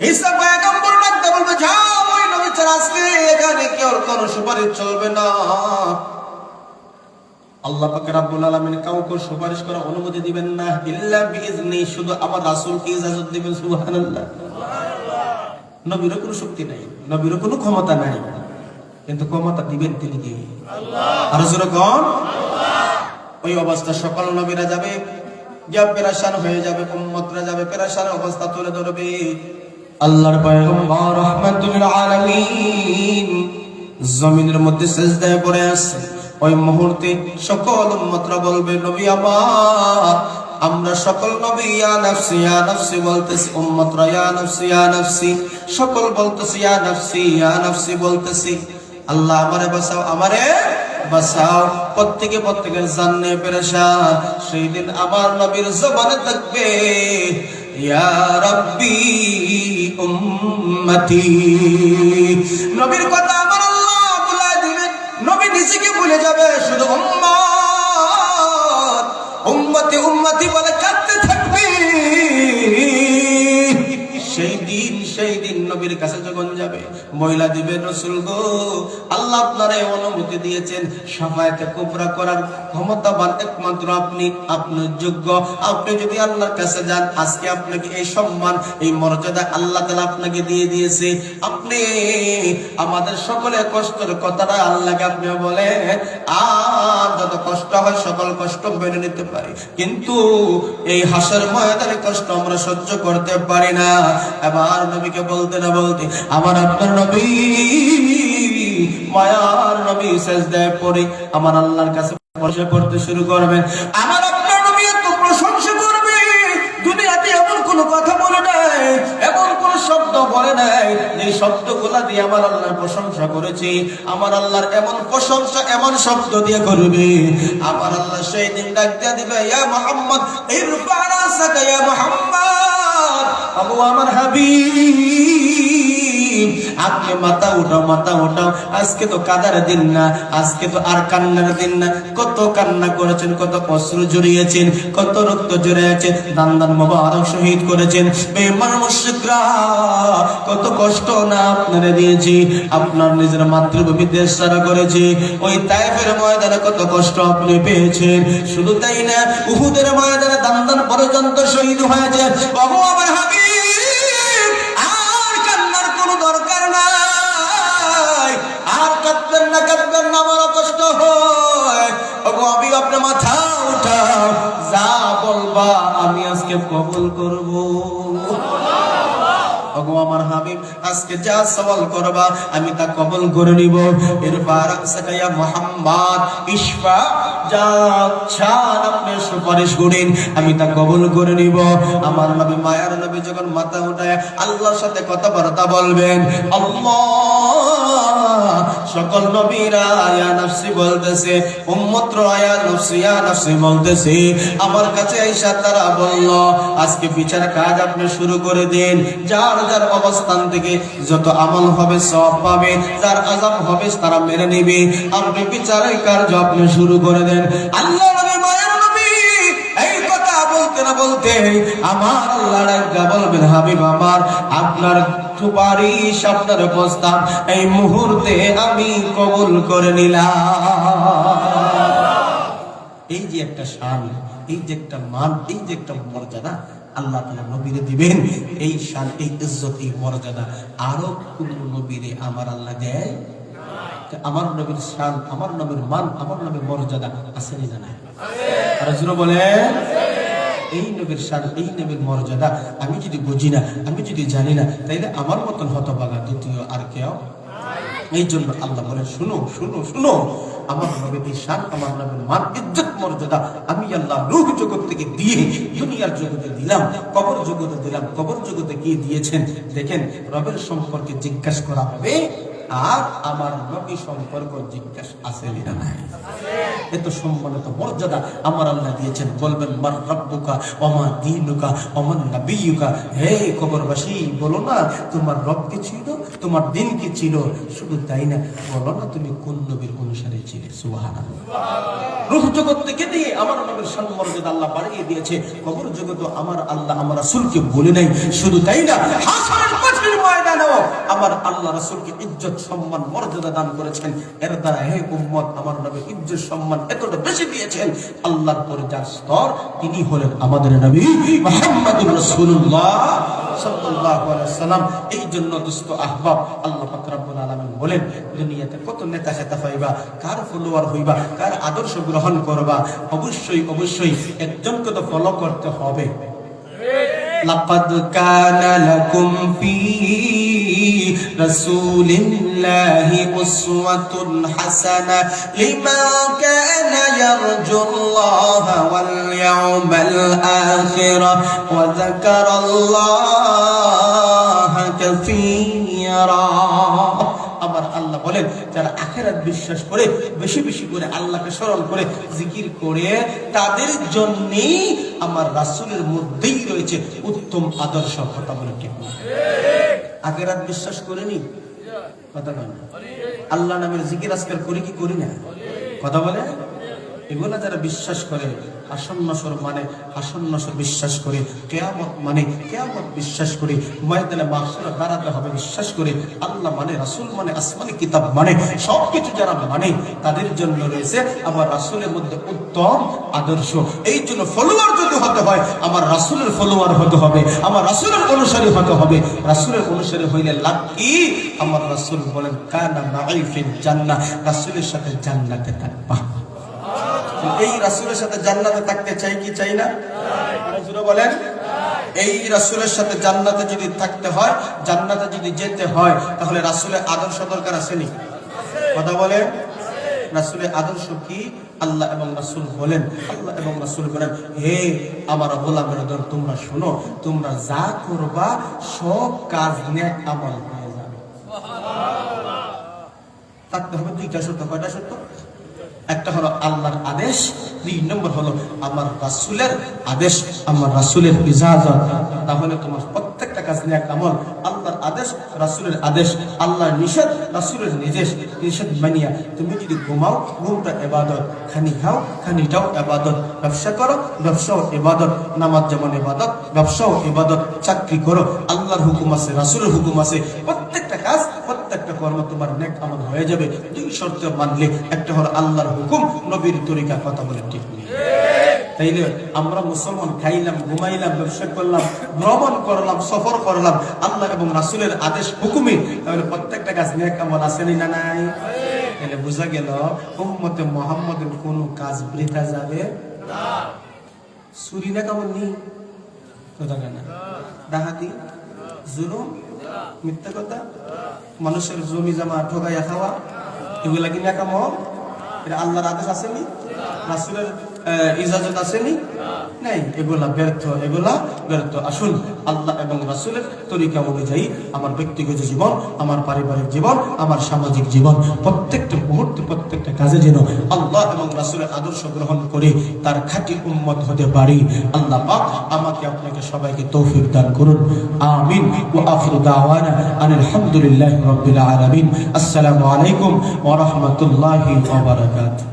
ঈসা পয়গম্বর ডাকতে বলবে, যাও ওই নবী ছাড়া আজকে এখানে কেউ কোনো সুপারিশ চলবে না। আল্লাহ পাক রব্বুল আলামিন কাউকে সুপারিশ করার অনুমতি দিবেন না, ইল্লা বিইজনি, শুধু আমার রাসূলকে ইজাজত দিবেন। সুবহানাল্লাহ। নবীর কোনো শক্তি নাই, নবীর কোনো ক্ষমতা নাই, কিন্তু ক্ষমতা দিবেন তিনি কে? আল্লাহ। আর জোরে কোন আল্লাহ। ওই অবস্থা সকল নবীরা যাবে, যা পেরেশান হয়ে যাবে, উম্মতরা যাবে, পেরেশান অবস্থা তুলে ধরবে। আল্লাহর পয়গম্বর রাহমাতুল আলামিন জমিনের মধ্যে সিজদায় পড়ে আছে। ওই মুহূর্তে সকল উম্মতরা বলবে, নবী আমার, আমরা সকল নবী ইয়া নাফসি ইয়া নাফসি বলতেছি, উম্মতরা ইয়া নাফসি ইয়া নাফসি, সকল বলতেছি ইয়া নাফসি ইয়া নাফসি বলতেছি, আল্লাহ আমারে বাঁচাও, আমারে বাঁচাও। প্রত্যেকে প্রত্যেকের জানে পেরেশান। সেই দিন আমার নবীর জবানে থাকবে, ইয়া রাব্বি উম্মতি। নবীর কথা আমার আল্লাহ ভুলে দিবেন, নবী নিজেকে ভুলে যাবে, শুধু উম্মত উম্মতি উম্মতি বলে কাঁদতে থাকবে। সেই দিন সেই সেই দিন নবীর কাছে যখন যাবে, মহিলা দিবে, রাসূল গো, আল্লাহ আপনারে অনুমতি দিয়েছেন, শাফায়াতে কুবরা করার ক্ষমতাবান একমাত্র আপনি, আপনি যোগ্য। আপনি যদি আল্লাহর কাছে যান, আজকে আপনাকে এই সম্মান, এই মর্যাদা আল্লাহ তাআলা আপনাকে দিয়ে দিয়েছে। আপনি আমাদের সকলের কষ্টের কথাটা আল্লাহকে আপনি বলেন, আর যত কষ্ট হয় সকল কষ্ট মেনে নিতে পারি, কিন্তু এই হাসর ময়দানে কষ্ট আমরা সহ্য করতে পারি না। এবার নবীকে বলতে না বলতে আমার আপনার নবী, মায়ার নবী সিজদায় পড়ে আমার আল্লাহর কাছে প্রশংসা করতে শুরু করবেন। আমার আপনার নবী এত প্রশংসা করবে, দুনিয়াতে এমন কোন কথা বলে নাই, এমন কোন শব্দ বলে নাই যে শব্দগুলা দিয়ে আমার আল্লাহর প্রশংসা করেছি। আমার আল্লাহর এমন প্রশংসা এমন শব্দ দিয়ে করবে, আমার আল্লাহ সেই দিন ডাক দিয়ে দিবে, ইয়া মুহাম্মদ ইরফা রাসাকা ইয়া মুহাম্মদ, আবু আমার হাবিব, আপনি মাথা উঠাও, মাথা উঠাও। আজকে তো কাদার দিন না, আজকে তো আর কান্নার দিন না। কত কান্না করেছেন, কত অশ্রু জড়িয়েছেন, কত রক্ত জড়িয়েছেন, দান দান মোবারক শহীদ করেছেন। বেঈমান মুশরিকরা কত কষ্ট না আপনারে দিয়েছি, আপনার নিজের মাতৃভূমি দেশ ছাড়া করেছি। ওই তায়েফের ময়দানে কত কষ্ট আপনি পেয়েছেন। শুধু তাই না, উহুদের ময়দানে দান দান পর্যন্ত শহীদ হয়েছে। বাবু আমার হাবিব, দরকার নাই, আর কাঁদবেন না, কাঁদবেন না, বড় কষ্ট হয়। ওগো আমি আপনার মাথা উঠাও, যা বলবা আমি আজকে কবুল করব। ওগো আমার হাবিব, আজকে যা সওয়াল করবা আমি তা কবুল করে নিব। এরপর সাকায়া মুহাম্মদ ইশফা, যা চান আপনি সুপারিশ করেন, আমি তা কবুল করে নিব। আমার নবী, মায়ার নবী যখন মাথা উঠায় আল্লাহর সাথে কথাবার্তা বলবেন, আল্লাহ, সকল নবীরা ইয়া নফসি বলতেছে, উম্মতরা ইয়া নফসি ইয়া নফসি বলতেছে। আমার কাছে আয়েশা তারা বলল, আজকে বিচার কাজ আপনি শুরু করে দেন। যার যার অবস্থান থেকে যত আমল হবে সব পাবে, যার আযাব হবে তারা মেনে নেবে। আপনি বিচারের কাজ আপনি শুরু করে দেন। আল্লাহ নবী, মায়ের নবী এই কথা বলতে না বলতে আমার আল্লাহ ডাকা বলবেন, হাবিব আমার, আপনার সুপারিশ, আপনার প্রস্তাব এই মুহূর্তে আমি কবুল করে নিলাম। এই যে একটা শান, এই যে একটা মান, এই যে একটা মর্যাদা আল্লাহ তাআলা নবীরে দিবেন, এই শান, এই ইজ্জত, এই মর্যাদা আরো কোন নবীরে আমার আল্লাহ দেয়? আমার নবীর শান, আমার নবীর মান, আমার নবীর মর্যাদা আছে না নাই? আর জোরে বলেন, এই নবীর শান, এই নবীর মর্যাদা আমি যদি বুঝি না, আমি যদি জানি না, তাইলে আমার মতন হতভাগা দ্বিতীয় আর কেউ। এই জন্য আল্লাহ বলেন, শুনো শুনো শুনো, আমার নবীর এই শান, আমার নবীর মান, ইজ্জত, মর্যাদা আমি আল্লাহ রূহ জগৎ থেকে দিয়ে দুনিয়ার জগতে দিলাম, কবর জগতে দিলাম। কবর জগতে কি দিয়েছেন দেখেন, রবের সম্পর্কে জিজ্ঞাসা করা হবে, আর আমার নবী সম্পর্ক জিজ্ঞাসা আছে না নাই? এত সম্মানিত মর্যাদা আমার আল্লাহ দিয়েছেন। বলবেন, মান রব্বুকা ওয়া মা দীনুকা ওয়া মান নাবিয়ুকা, হে কবরবাসী, বলো না তোমার রব কি ছিল, তোমার দিন কি ছিল। শুধু তাই না, বলো না তুমি কোন নবীর অনুসারী ছিলে। সুবহানাল্লাহ। রূহ জগৎ থেকে দিয়ে আমার নবীর শান মর্যাদা আল্লাহ বাড়িয়ে দিয়েছে। কবর জগৎ আমার আল্লাহ আমার রাসূলকে বলে নাই। শুধু তাই না, হাসরের কঠিন ময়দানেও আমার আল্লাহ রাসূলকে ইজ্জত, সম্মান, মর্যাদা দান করেছেন। এর দ্বারা হে উম্মত, আমার নবীর ইজ্জত, সম্মান এতটা বেশি দিয়েছেন। আল্লাহর পরে যার স্তর, তিনি হলেন আমাদের নবী মুহাম্মদুর রাসূলুল্লাহ সাল্লাল্লাহু আলাইহি ওয়াসাল্লাম। এই জন্য দোস্ত আহবাব, আল্লাহ পাক রব্বুল আলামিন বলেন, দুনিয়াতে কত নেতা খেতা পাইবা, কার ফলোয়ার হইবা, কার আদর্শ গ্রহণ করবা, অবশ্যই অবশ্যই একজনকে তো ফলো করতে হবে। লাকাদ কানা লাকুম ফি রাসূলিল্লাহি উসওয়াতুন হাসানা লিমান কানা ইয়ারজুল্লাহা ওয়াল ইয়াউমাল আখিরা ওয়া যাকারাল্লাহা কাসীরা। আমার আল্লাহ বলেন, যারা আখিরাত বিশ্বাস করে, বেশি বেশি করে আল্লাহকে স্মরণ করে, জিকির করে, তাদের জন্যই আমার রাসূলের মধ্যেই রয়েছে উত্তম আদর্শ। কথা বলে ঠিক না? আখিরাত বিশ্বাস করেনি, কথা বলে আল্লাহ নামের জিকির আজকাল করি কি করি না? কথা বলে এগুলা যারা বিশ্বাস করে, হাসর নাসর মানে হাসর নাসর বিশ্বাস করে, কিয়ামত মানে কিয়ামত বিশ্বাস করে, ময়দানে মাহশরে দাঁড়াতে হবে বিশ্বাস করে, আল্লাহ মানে, রাসূল মানে, আসমানি কিতাব মানে, সবকিছু যারা মানে তাদের জন্য রয়েছে আমার রাসূলের মধ্যে উত্তম আদর্শ। এই জন্য ফলোয়ার যদি হতে হয় আমার রাসূলের ফলোয়ার হতে হবে, আমার রাসূলের অনুসারী হতে হবে। রাসূলের অনুসারী হইলে লাভ কি? আমার রাসূল বলেন কানা মাই ফিল জান্নাহ, রাসূলের সাথে জান্নাতে থাকবা। এই রাসূলের সাথে জান্নাতে থাকতে চাই কি চাই না? বলেন, এই রাসূলের সাথে জান্নাতে যদি থাকতে হয়, জান্নাতে যদি যেতে হয়, তাহলে রাসূলের আদর্শ দরকার আছে নি? কথা বলেন, রাসূলের আদর্শ কি? আল্লাহ এবং রাসূল বলেন, আল্লাহ এবং রাসূল বলেন, হে আমার গোলামেরা দল, তোমরা শোনো, তোমরা যা করবা সব কাজ নেক আমল হয়ে যাবে। থাকতে হবে দুইটা শর্ত। কয়টা শর্ত? একটা হলো আল্লাহর আদেশ, 2 নম্বর হলো আমার রাসূলের আদেশ, আমার রাসূলের ইজাজত। তাহলে তোমার প্রত্যেকটা কাজ নেক আমল। আল্লাহর আদেশ, রাসূলের আদেশ, আল্লাহর নিষেধ, রাসূলের নিষেধ মানিয়া তুমি যদি ঘুমাও, ঘুমটা ইবাদত, খানি খাও, খানিটাও ইবাদত, ব্যবসা করো, ব্যবসাও ইবাদত, নামাজ যেমন ইবাদত, ব্যবসাও ইবাদত, চাকরি করো, আল্লাহর হুকুম আছে, রাসূলের হুকুম আছে, প্রত্যেকটা কাজ, প্রত্যেকটা কর্ম তোমার নেক আমল হয়ে যাবে 2 শর্ত মানলে। একটা হলো আল্লাহর হুকুম, নবীর তরিকা। কথা বলে ঠিক নেই? তাইলে আমরা মুসলমান খাইলাম, ঘুমাইলাম, ব্যবসা করলাম, ভ্রমণ করলাম, সফর করলাম আল্লাহ এবং রাসূলের আদেশ হুকুমে, তাহলে প্রত্যেকটা কাজ নেক আমল আছে না নাই? তাহলে বোঝা গেল উম্মতে মুহাম্মাদের কোন কাজ বৃথা যাবে না। চুরি নেক আমল নেই, কথা না, ডাকাতি, জুলুম, মিথ্যা কথা, মানুষের জমি জমা ঠকাইয়া খাওয়া, এগুলা কি নেক আমল? এটা আল্লাহর আদেশ আসেনি? রাসূলের ইজাজত আসেনি? নাই। এগুলা ব্যর্থ, এগুলা ব্যর্থ। আসুন আল্লাহ এবং রাসূলের তরিকা অনুযায়ী আমার ব্যক্তিগত জীবন, আমার পারিবারিক জীবন, আমার সামাজিক জীবন, প্রত্যেকটা মুহূর্তে, প্রত্যেকটা কাজে যেন আল্লাহ এবং রাসূলের আদর্শ গ্রহণ করে তার খাঁটি উম্মত হতে পারি। আল্লাহ পাক আমাকে আপনাকে সবাইকে তৌফিক দান করুন। আমিন। ওয়া আখিরু দাওয়ানা আনিল হামদুলিল্লাহি রাব্বিল আলামিন। আসসালামু আলাইকুম ওয়া রাহমাতুল্লাহি ওয়া বারাকাতুহু।